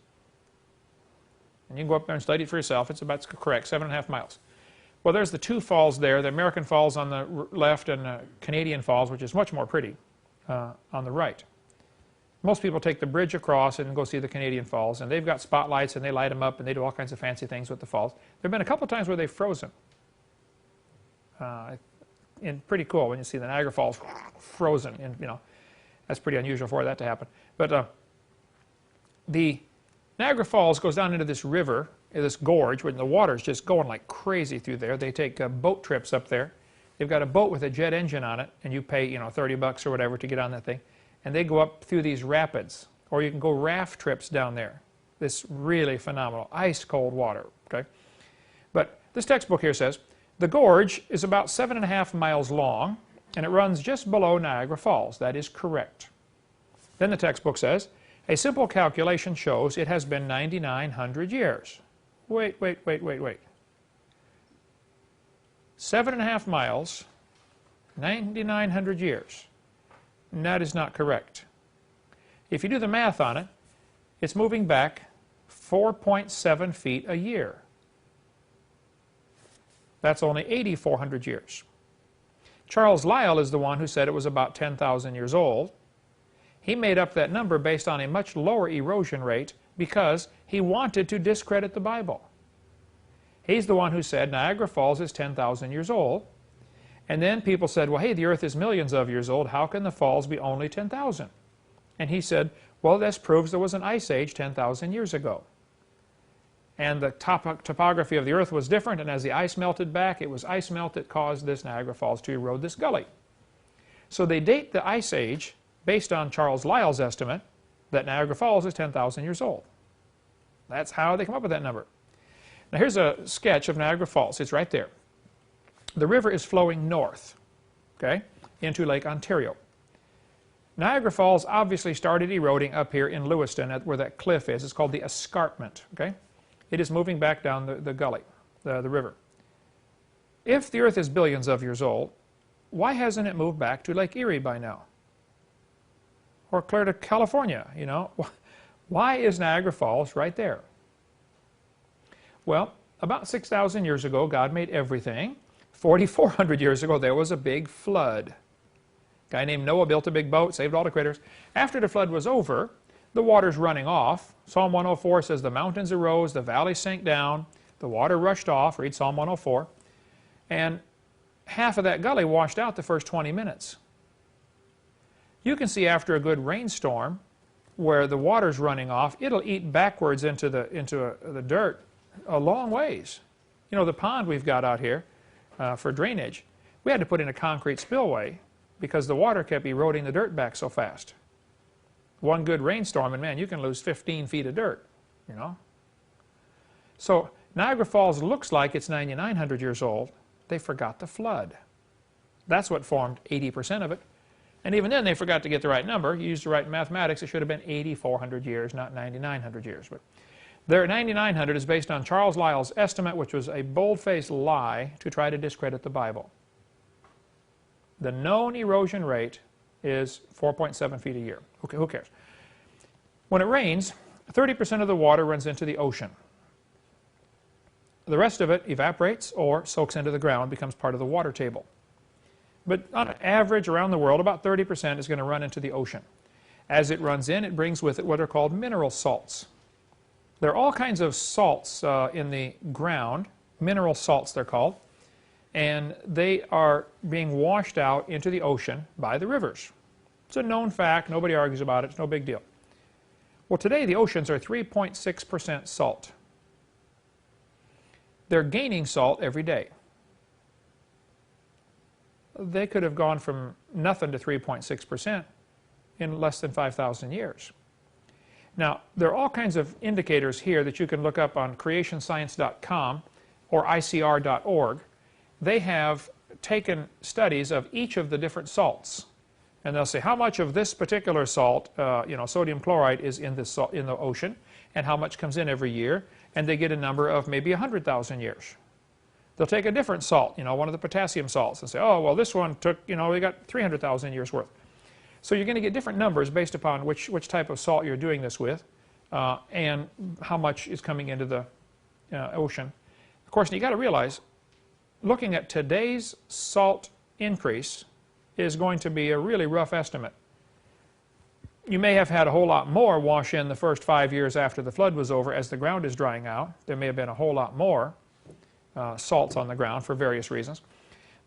And you can go up there and study it for yourself. It's about correct, 7.5 miles. Well, there's the two falls there, the American Falls on the left and the Canadian Falls, which is much more pretty, on the right. Most people take the bridge across and go see the Canadian Falls, and they've got spotlights and they light them up and they do all kinds of fancy things with the falls. There have been a couple times where they've frozen. And pretty cool when you see the Niagara Falls frozen, and that's pretty unusual for that to happen. But the Niagara Falls goes down into this river, this gorge, where the water's just going like crazy through there. They take boat trips up there. They've got a boat with a jet engine on it, and you pay $30 or whatever to get on that thing. And they go up through these rapids, or you can go raft trips down there. This really phenomenal, ice cold water. Okay, but this textbook here says the gorge is about 7.5 miles long, and it runs just below Niagara Falls. That is correct. Then the textbook says a simple calculation shows it has been 9,900 years. Wait. 7.5 miles, 9,900 years. And that is not correct. If you do the math on it, it's moving back 4.7 feet a year. That's only 8,400 years. Charles Lyell is the one who said it was about 10,000 years old. He made up that number based on a much lower erosion rate because he wanted to discredit the Bible. He's the one who said Niagara Falls is 10,000 years old. And then people said, well, hey, the Earth is millions of years old. How can the falls be only 10,000? And he said, well, this proves there was an ice age 10,000 years ago. And the topography of the Earth was different, and as the ice melted back, it was ice melt that caused this Niagara Falls to erode this gully. So they date the ice age based on Charles Lyell's estimate that Niagara Falls is 10,000 years old. That's how they come up with that number. Now here's a sketch of Niagara Falls. It's right there. The river is flowing north, okay, into Lake Ontario. Niagara Falls obviously started eroding up here in Lewiston where that cliff is. It's called the escarpment, okay? It is moving back down the gully, the river. If the Earth is billions of years old, why hasn't it moved back to Lake Erie by now? Or clear to California, you know? Why is Niagara Falls right there? Well, about 6,000 years ago, God made everything. 4,400 years ago, there was a big flood. A guy named Noah built a big boat, saved all the critters. After the flood was over, the water's running off. Psalm 104 says the mountains arose, the valleys sank down, the water rushed off. Read Psalm 104. And half of that gully washed out the first 20 minutes. You can see after a good rainstorm where the water's running off, it'll eat backwards into the dirt a long ways. You know, the pond we've got out here for drainage, we had to put in a concrete spillway because the water kept eroding the dirt back so fast. One good rainstorm and man, you can lose 15 feet of dirt, you know. So Niagara Falls looks like it's 9,900 years old. They forgot the flood. That's what formed 80% of it. And even then they forgot to get the right number. You used the right mathematics. It should have been 8,400 years, not 9,900 years. But their 9,900 is based on Charles Lyell's estimate, which was a bold-faced lie to try to discredit the Bible. The known erosion rate is 4.7 feet a year. Okay, who cares? When it rains, 30% of the water runs into the ocean. The rest of it evaporates or soaks into the ground, becomes part of the water table. But on average around the world, about 30% is going to run into the ocean. As it runs in, it brings with it what are called mineral salts. There are all kinds of salts in the ground, mineral salts they're called, and they are being washed out into the ocean by the rivers. It's a known fact. Nobody argues about it. It's no big deal. Well, today the oceans are 3.6% salt. They're gaining salt every day. They could have gone from nothing to 3.6% in less than 5,000 years. Now, there are all kinds of indicators here that you can look up on creationscience.com or ICR.org. They have taken studies of each of the different salts. And they'll say how much of this particular salt, sodium chloride, is in the ocean, and how much comes in every year. And they get a number of maybe 100,000 years. They'll take a different salt, one of the potassium salts, and say, oh, well, this one took, we got 300,000 years worth. So you're going to get different numbers based upon which type of salt you're doing this with and how much is coming into the ocean. Of course, you got to realize, looking at today's salt increase is going to be a really rough estimate. You may have had a whole lot more wash in the first 5 years after the flood was over as the ground is drying out. There may have been a whole lot more salts on the ground for various reasons.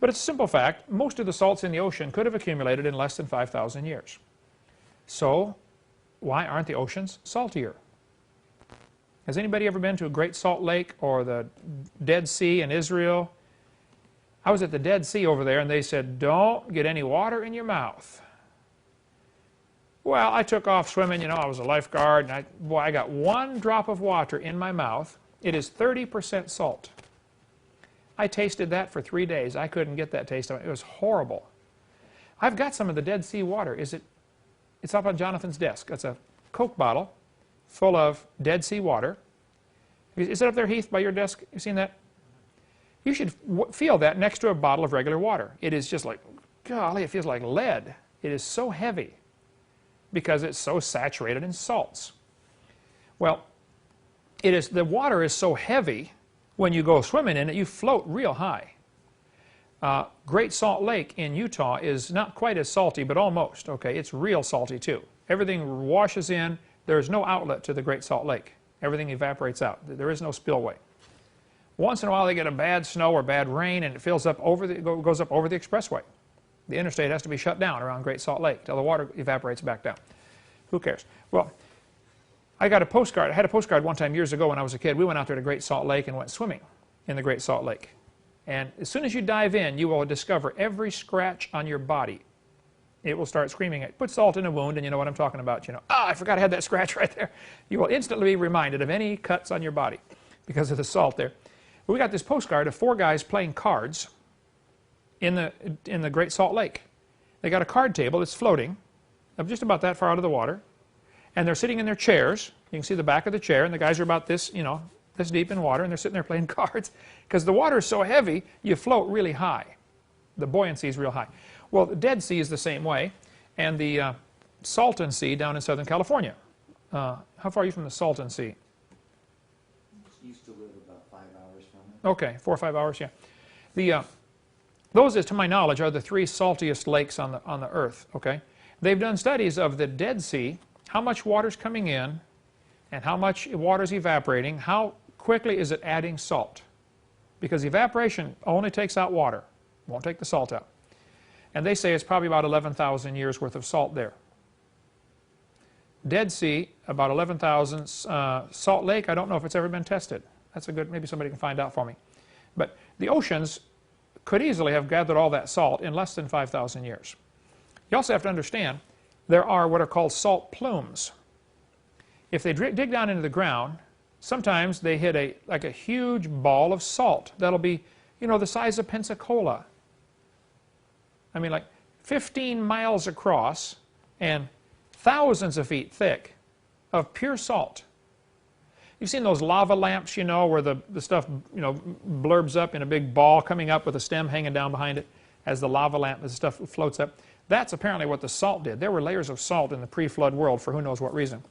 But it's a simple fact. Most of the salts in the ocean could have accumulated in less than 5,000 years. So why aren't the oceans saltier? Has anybody ever been to a Great Salt Lake or the Dead Sea in Israel? I was at the Dead Sea over there and they said, don't get any water in your mouth. Well, I took off swimming, I was a lifeguard, and I got one drop of water in my mouth. It is 30% salt. I tasted that for 3 days. I couldn't get that taste. It was horrible. I've got some of the Dead Sea water. It's up on Jonathan's desk. It's a Coke bottle full of Dead Sea water. Is it up there, Heath, by your desk? You seen that? You should feel that next to a bottle of regular water. It is just like, golly, it feels like lead. It is so heavy. because it's so saturated in salts. Well, the water is so heavy when you go swimming in it, you float real high. Great Salt Lake in Utah is not quite as salty, but almost. Okay, it's real salty too. Everything washes in. There's no outlet to the Great Salt Lake. Everything evaporates out. There is no spillway. Once in a while they get a bad snow or bad rain and it fills up goes up over the expressway. The interstate has to be shut down around Great Salt Lake till the water evaporates back down. Who cares? Well, I got a postcard. I had a postcard one time years ago when I was a kid. We went out there to Great Salt Lake and went swimming in the Great Salt Lake. And as soon as you dive in, you will discover every scratch on your body. It will start screaming at you. Put salt in a wound and you know what I'm talking about. You know, I forgot I had that scratch right there. You will instantly be reminded of any cuts on your body because of the salt there. We got this postcard of 4 guys playing cards in the Great Salt Lake. They got a card table that's floating up just about that far out of the water. And they're sitting in their chairs. You can see the back of the chair, and the guys are about this, you know, this deep in water, and they're sitting there playing cards. Because the water is so heavy, you float really high. The buoyancy is real high. Well, the Dead Sea is the same way, and the Salton Sea down in Southern California. How far are you from the Salton Sea? Used to live about 5 hours from it. Okay, 4 or 5 hours, yeah. Those, to my knowledge, are the 3 saltiest lakes on the Earth. Okay, they've done studies of the Dead Sea, how much water's coming in, and how much water's evaporating. How quickly is it adding salt? Because evaporation only takes out water, won't take the salt out. And they say it's probably about 11,000 years worth of salt there. Dead Sea, about 11,000. Salt Lake, I don't know if it's ever been tested. That's a good, maybe somebody can find out for me. But the oceans could easily have gathered all that salt in less than 5,000 years. You also have to understand, there are what are called salt plumes. If they dig down into the ground, sometimes they hit like a huge ball of salt that'll be, you know, the size of Pensacola. I mean, like 15 miles across and thousands of feet thick of pure salt. You've seen those lava lamps, you know, where the stuff, you know, blurbs up in a big ball coming up with a stem hanging down behind it as the lava lamp, as the stuff floats up. That's apparently what the salt did. There were layers of salt in the pre-flood world for who knows what reason.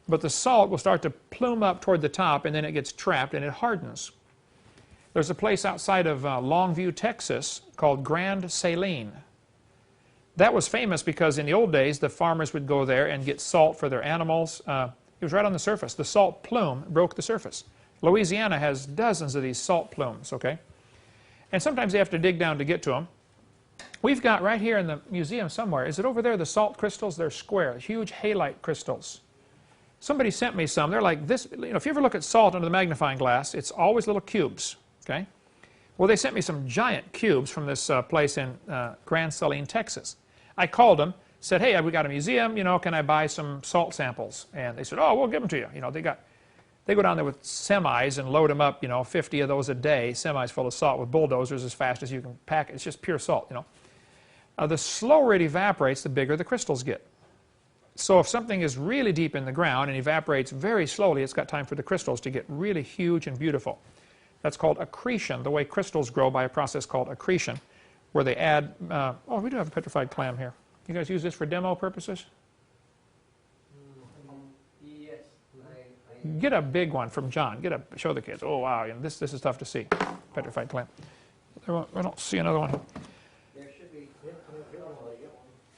But the salt will start to plume up toward the top, and then it gets trapped and it hardens. There's a place outside of Longview, Texas called Grand Saline. That was famous because in the old days the farmers would go there and get salt for their animals. It was right on the surface. The salt plume broke the surface. Louisiana has dozens of these salt plumes, okay? And sometimes they have to dig down to get to them. We've got right here in the museum somewhere, is it over there, the salt crystals? They're square, huge halite crystals. Somebody sent me some. They're like this, you know, if you ever look at salt under the magnifying glass, it's always little cubes, okay? Well, they sent me some giant cubes from this place in Grand Saline, Texas. I called them, said, hey, we got a museum, you know, can I buy some salt samples? And they said, oh, we'll give them to you. You know, they go down there with semis and load them up, you know, 50 of those a day, semis full of salt with bulldozers as fast as you can pack it. It's just pure salt, you know. The slower it evaporates, the bigger the crystals get. So if something is really deep in the ground and evaporates very slowly, it's got time for the crystals to get really huge and beautiful. That's called accretion, the way crystals grow by a process called accretion, where they add, oh, we do have a petrified clam here. You guys use this for demo purposes? Yes. Get a big one from John. Show the kids. Oh, wow, you know, this is tough to see. Petrified clam. I don't see another one here. There should be.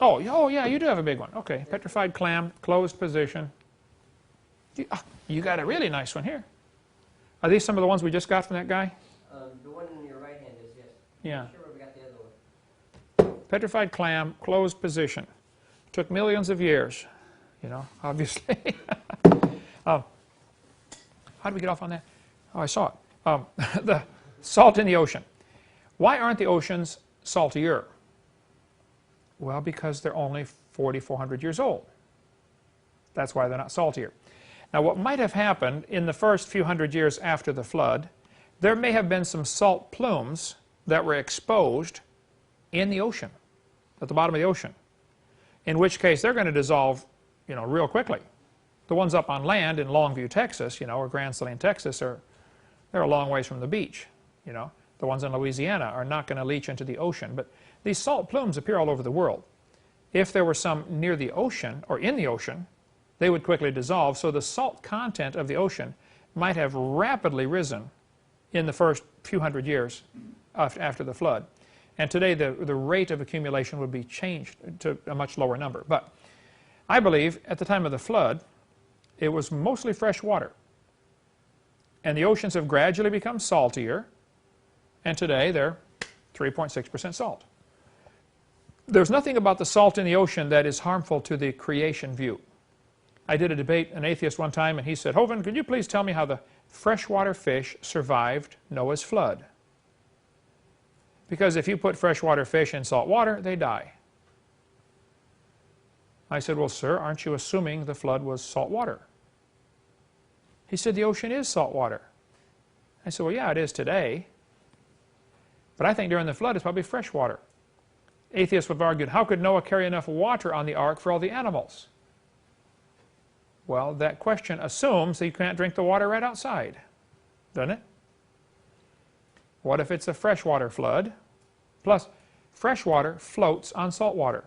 Oh, yeah, you do have a big one. Okay, petrified clam, closed position. You got a really nice one here. Are these some of the ones we just got from that guy? The one in your right hand is, yes. Yeah. I'm sure we got the other one. Petrified clam, closed position. Took millions of years, you know, obviously. How did we get off on that? Oh, I saw it. The salt in the ocean. Why aren't the oceans saltier? Well, because they're only 4,400 years old. That's why they're not saltier. Now, what might have happened in the first few hundred years after the flood, there may have been some salt plumes that were exposed in the ocean, at the bottom of the ocean, in which case they're going to dissolve, you know, real quickly. The ones up on land in Longview, Texas, you know, or Grand Saline, Texas, they're a long ways from the beach, you know. The ones in Louisiana are not going to leach into the ocean. But these salt plumes appear all over the world. If there were some near the ocean or in the ocean, they would quickly dissolve, so the salt content of the ocean might have rapidly risen in the first few hundred years after the flood. And today the rate of accumulation would be changed to a much lower number. But I believe at the time of the flood, it was mostly fresh water. And the oceans have gradually become saltier, and today they're 3.6% salt. There's nothing about the salt in the ocean that is harmful to the creation view. I did a debate, an atheist one time, and he said, Hovind, could you please tell me how the freshwater fish survived Noah's flood? Because if you put freshwater fish in salt water, they die. I said, well, sir, aren't you assuming the flood was salt water? He said, the ocean is salt water. I said, well, yeah, it is today. But I think during the flood it's probably fresh water. Atheists would have argued, how could Noah carry enough water on the ark for all the animals? Well, that question assumes that you can't drink the water right outside, doesn't it? What if it's a freshwater flood? Plus, freshwater floats on salt water.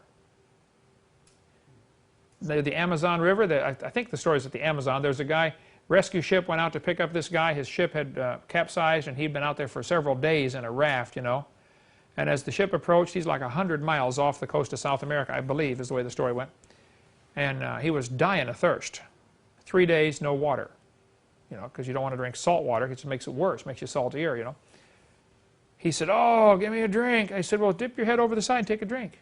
The Amazon River, I think the story is at the Amazon. There's a guy, rescue ship went out to pick up this guy. His ship had capsized, and he'd been out there for several days in a raft, you know. And as the ship approached, he's like 100 miles off the coast of South America, I believe, is the way the story went. And he was dying of thirst. 3 days, no water, you know, because you don't want to drink salt water. It just makes it worse, makes you saltier, you know. He said, oh, give me a drink. I said, well, dip your head over the side and take a drink.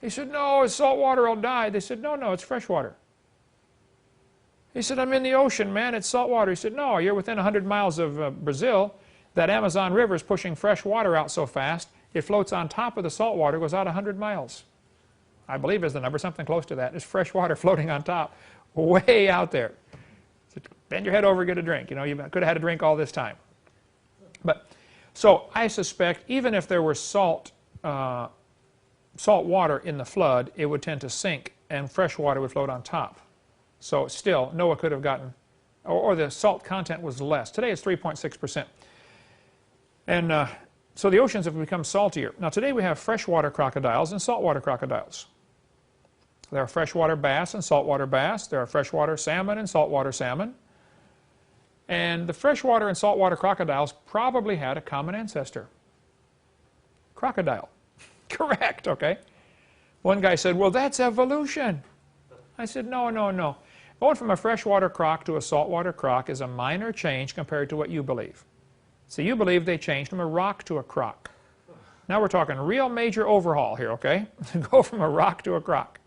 He said, no, it's salt water, I'll die. They said, no, it's fresh water. He said, I'm in the ocean, man, it's salt water. He said, no, you're within 100 miles of Brazil. That Amazon River is pushing fresh water out so fast, it floats on top of the salt water, goes out 100 miles. I believe is the number, something close to that. There's fresh water floating on top, way out there. So bend your head over, get a drink. You know, you could have had a drink all this time. But so I suspect even if there were salt water in the flood, it would tend to sink, and fresh water would float on top. So still, Noah could have gotten, or the salt content was less. Today it's 3.6%. And so the oceans have become saltier. Now today we have freshwater crocodiles and saltwater crocodiles. There are freshwater bass and saltwater bass. There are freshwater salmon and saltwater salmon. And the freshwater and saltwater crocodiles probably had a common ancestor. Crocodile. Correct, okay. One guy said, well, that's evolution. I said, no. Going from a freshwater croc to a saltwater croc is a minor change compared to what you believe. So you believe they changed from a rock to a croc. Now we're talking real major overhaul here, okay? Go from a rock to a croc.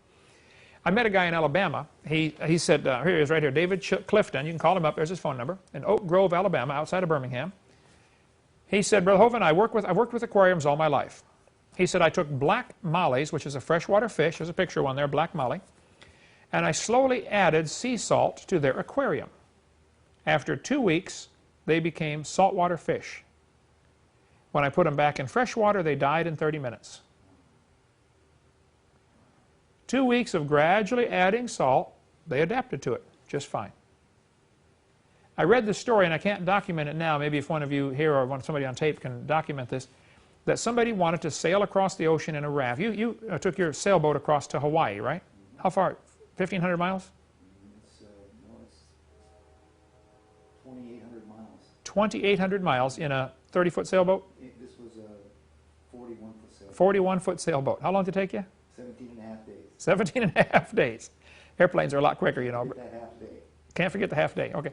I met a guy in Alabama. He said, here he is right here, David Clifton. You can call him up. There's his phone number. In Oak Grove, Alabama, outside of Birmingham. He said, Brother Hovind, I've worked with aquariums all my life. He said, I took black mollies, which is a freshwater fish. There's a picture of one there, black molly. And I slowly added sea salt to their aquarium. After 2 weeks, they became saltwater fish. When I put them back in fresh water, they died in 30 minutes. 2 weeks of gradually adding salt, they adapted to it just fine. I read the story, and I can't document it now. Maybe if one of you here or somebody on tape can document this, that somebody wanted to sail across the ocean in a raft. You took your sailboat across to Hawaii, right? How far? 1,500 miles? It's 2,800 miles. 2,800 miles in a 30-foot sailboat? This was a 41-foot sailboat. 41-foot sailboat. How long did it take you? 17 and a half days. 17 and a half days. Airplanes are a lot quicker, you know. Get that half day. Can't forget the half day. Okay.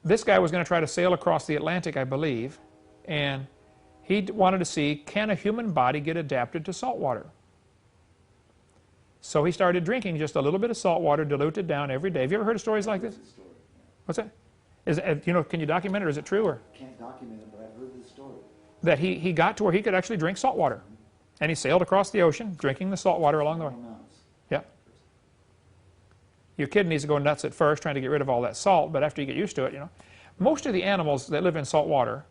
This guy was going to try to sail across the Atlantic, I believe, and he wanted to see, can a human body get adapted to salt water? So he started drinking just a little bit of salt water, diluted down every day. Have you ever heard of stories like this? Story, yeah. What's that? Is it, you know, can you document it, or is it true? Or Can't document it, but I've heard this story. that he got to where he could actually drink salt water. And he sailed across the ocean, drinking the salt water along the way. Yeah. Your kidneys go nuts at first trying to get rid of all that salt, but after you get used to it, you know. Most of the animals that live in salt water,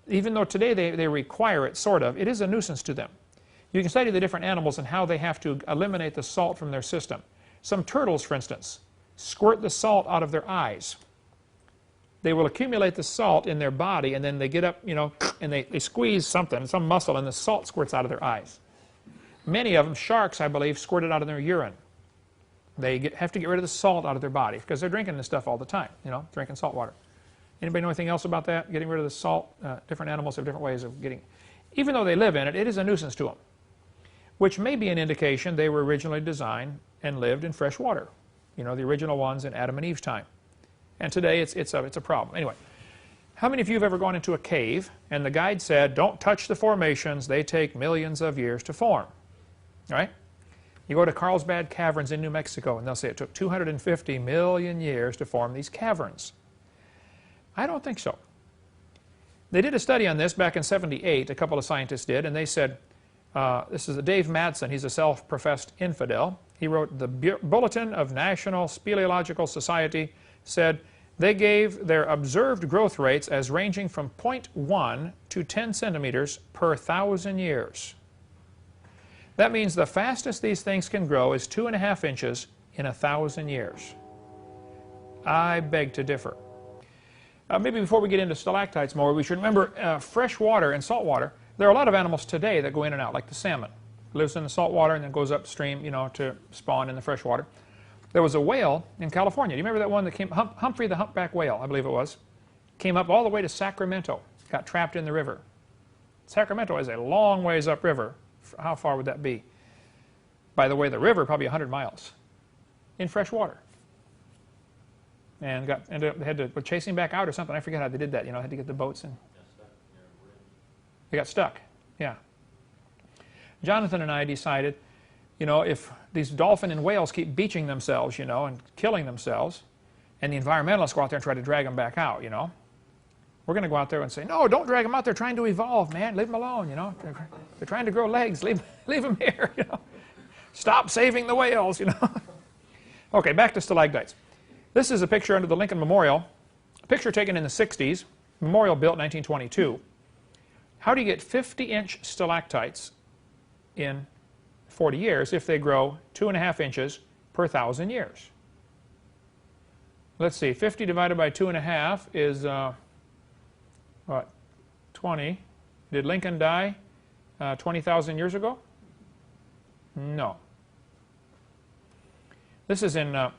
even though today they require it, sort of, it is a nuisance to them. You can study the different animals and how they have to eliminate the salt from their system. Some turtles, for instance, squirt the salt out of their eyes. They will accumulate the salt in their body, and then they get up, you know, and they squeeze something, some muscle, and the salt squirts out of their eyes. Many of them, sharks, I believe, squirt it out of their urine. They have to get rid of the salt out of their body because they're drinking this stuff all the time, you know, drinking salt water. Anybody know anything else about that? Getting rid of the salt? Different animals have different ways of getting... Even though they live in it, it is a nuisance to them, which may be an indication they were originally designed and lived in fresh water. You know, the original ones in Adam and Eve's time. And today it's a problem. Anyway, how many of you have ever gone into a cave and the guide said, don't touch the formations, they take millions of years to form? Right? You go to Carlsbad Caverns in New Mexico and they'll say it took 250 million years to form these caverns. I don't think so. They did a study on this back in '78, a couple of scientists did, and they said, this is Dave Madsen, he's a self-professed infidel. He wrote, the Bulletin of National Speleological Society said they gave their observed growth rates as ranging from 0.1 to 10 centimeters per 1,000 years. That means the fastest these things can grow is 2.5 inches in 1,000 years. I beg to differ. Maybe before we get into stalactites more, we should remember fresh water and salt water. There are a lot of animals today that go in and out, like the salmon. Lives in the salt water and then goes upstream, you know, to spawn in the fresh water. There was a whale in California. Do you remember that one that came, Humphrey the humpback whale, I believe it was, came up all the way to Sacramento, got trapped in the river. Sacramento is a long ways upriver. How far would that be? By the way, the river, probably 100 miles in fresh water. And ended up, they had to chase him back out or something. I forget how they did that. You know, had to get the boats and they got stuck. Yeah. Jonathan and I decided, you know, if these dolphin and whales keep beaching themselves, you know, and killing themselves, and the environmentalists go out there and try to drag them back out, you know, we're going to go out there and say, no, don't drag them out. They're trying to evolve, man. Leave them alone, you know. They're trying to grow legs. Leave them here, you know. Stop saving the whales, you know. Okay, back to stalagmites. This is a picture under the Lincoln Memorial, a picture taken in the 60s, memorial built in 1922. How do you get 50-inch stalactites in 40 years if they grow 2.5 inches per 1,000 years? Let's see, 50 divided by 2.5 is, what, 20. Did Lincoln die 20,000 years ago? No. This is in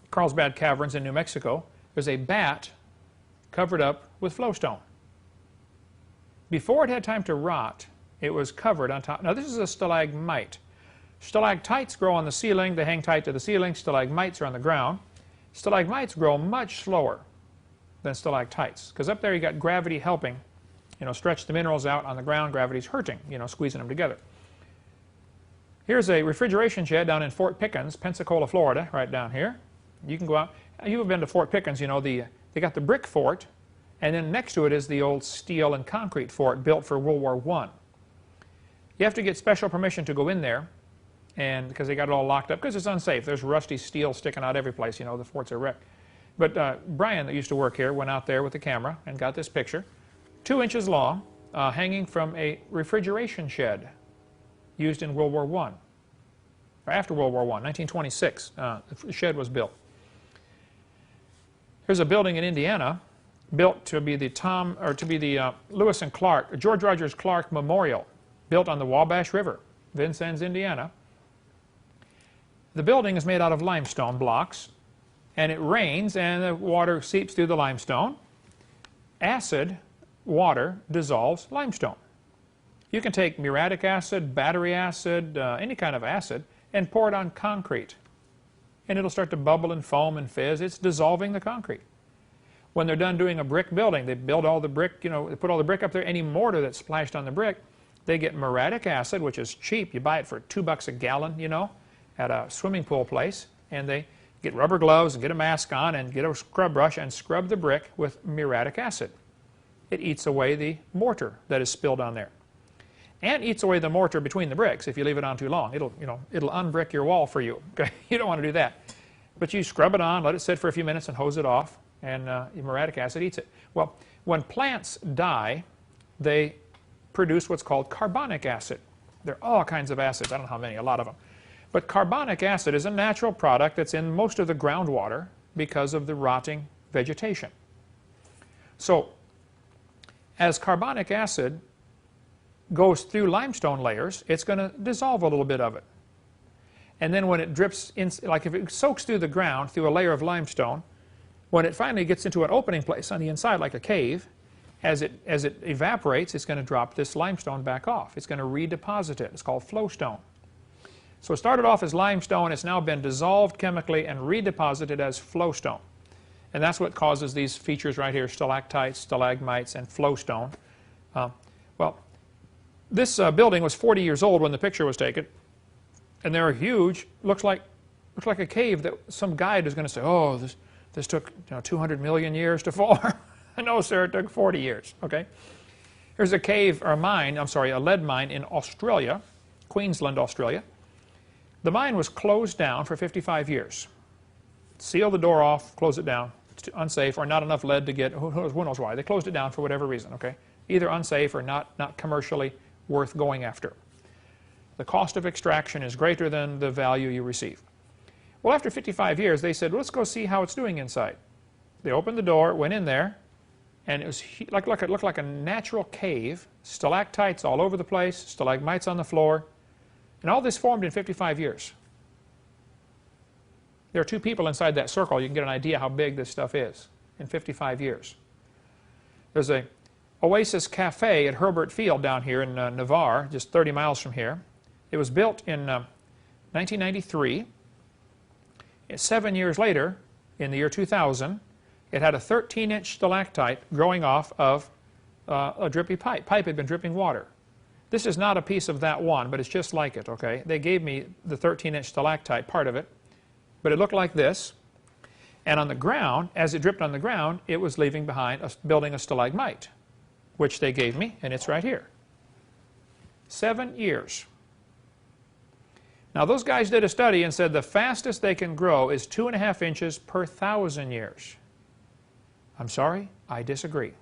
Carlsbad Caverns in New Mexico. There's a bat covered up with flowstone. Before it had time to rot, it was covered on top. Now this is a stalagmite. Stalactites grow on the ceiling. They hang tight to the ceiling. Stalagmites are on the ground. Stalagmites grow much slower than stalactites because up there you got gravity helping, you know, stretch the minerals out. On the ground, gravity's hurting, you know, squeezing them together. Here's a refrigeration shed down in Fort Pickens, Pensacola, Florida, right down here. You can go out. You've been to Fort Pickens, you know, they got the brick fort, and then next to it is the old steel and concrete fort built for World War I. You have to get special permission to go in there, and because they got it all locked up, because it's unsafe. There's rusty steel sticking out every place, you know, the forts are wrecked. But Brian, that used to work here, went out there with the camera and got this picture, 2 inches long, hanging from a refrigeration shed used in World War I, or after World War I, 1926, the shed was built. Here's a building in Indiana built to be the Lewis and Clark, George Rogers Clark Memorial, built on the Wabash River, Vincennes, Indiana. The building is made out of limestone blocks, and it rains and the water seeps through the limestone. Acid water dissolves limestone. You can take muriatic acid, battery acid, any kind of acid, and pour it on concrete. And it'll start to bubble and foam and fizz. It's dissolving the concrete. When they're done doing a brick building, they build all the brick, you know, they put all the brick up there. Any mortar that's splashed on the brick, they get muriatic acid, which is cheap. You buy it for $2 a gallon, you know, at a swimming pool place. And they get rubber gloves and get a mask on and get a scrub brush and scrub the brick with muriatic acid. It eats away the mortar that is spilled on there. And eats away the mortar between the bricks if you leave it on too long. It'll unbrick your wall for you. Okay? You don't want to do that. But you scrub it on, let it sit for a few minutes and hose it off, and muriatic acid eats it. Well, when plants die, they produce what's called carbonic acid. There are all kinds of acids. I don't know how many, a lot of them. But carbonic acid is a natural product that's in most of the groundwater because of the rotting vegetation. So, as carbonic acid goes through limestone layers, it's going to dissolve a little bit of it. And then when it drips in, like if it soaks through the ground through a layer of limestone, when it finally gets into an opening place on the inside like a cave, as it evaporates, it's going to drop this limestone back off. It's going to redeposit it. It's called flowstone. So it started off as limestone. It's now been dissolved chemically and redeposited as flowstone. And that's what causes these features right here, stalactites, stalagmites, and flowstone. Well, this building was 40 years old when the picture was taken. And they're huge. Looks like a cave that some guide is going to say, oh, this took 200 million years to form. No, sir, it took 40 years. Okay. Here's a cave, or a mine, I'm sorry, a lead mine in Australia, Queensland, Australia. The mine was closed down for 55 years. Seal the door off, close it down. It's unsafe or not enough lead to get, who knows why. They closed it down for whatever reason, okay? Either unsafe or not commercially worth going after. The cost of extraction is greater than the value you receive. Well, after 55 years, they said, well, let's go see how it's doing inside. They opened the door, went in there, and it was it looked like a natural cave, stalactites all over the place, stalagmites on the floor, and all this formed in 55 years. There are two people inside that circle. You can get an idea how big this stuff is in 55 years. There's a Oasis Cafe at Herbert Field down here in Navarre, just 30 miles from here. It was built in 1993. 7 years later, in the year 2000, it had a 13-inch stalactite growing off of a drippy pipe. Pipe had been dripping water. This is not a piece of that one, but it's just like it, okay? They gave me the 13-inch stalactite, part of it, but it looked like this. And on the ground, as it dripped on the ground, it was leaving behind, building a stalagmite, which they gave me, and it's right here. 7 years. Now, those guys did a study and said the fastest they can grow is 2.5 inches per 1,000 years. I'm sorry, I disagree.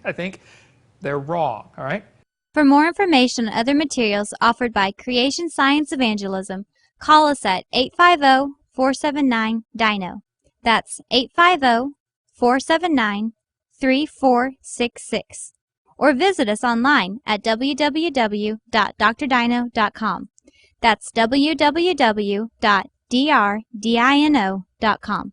I think they're wrong, all right? For more information on other materials offered by Creation Science Evangelism, call us at 850-479-DINO. That's 850-479-3466. Or visit us online at www.drdino.com. That's www.drdino.com.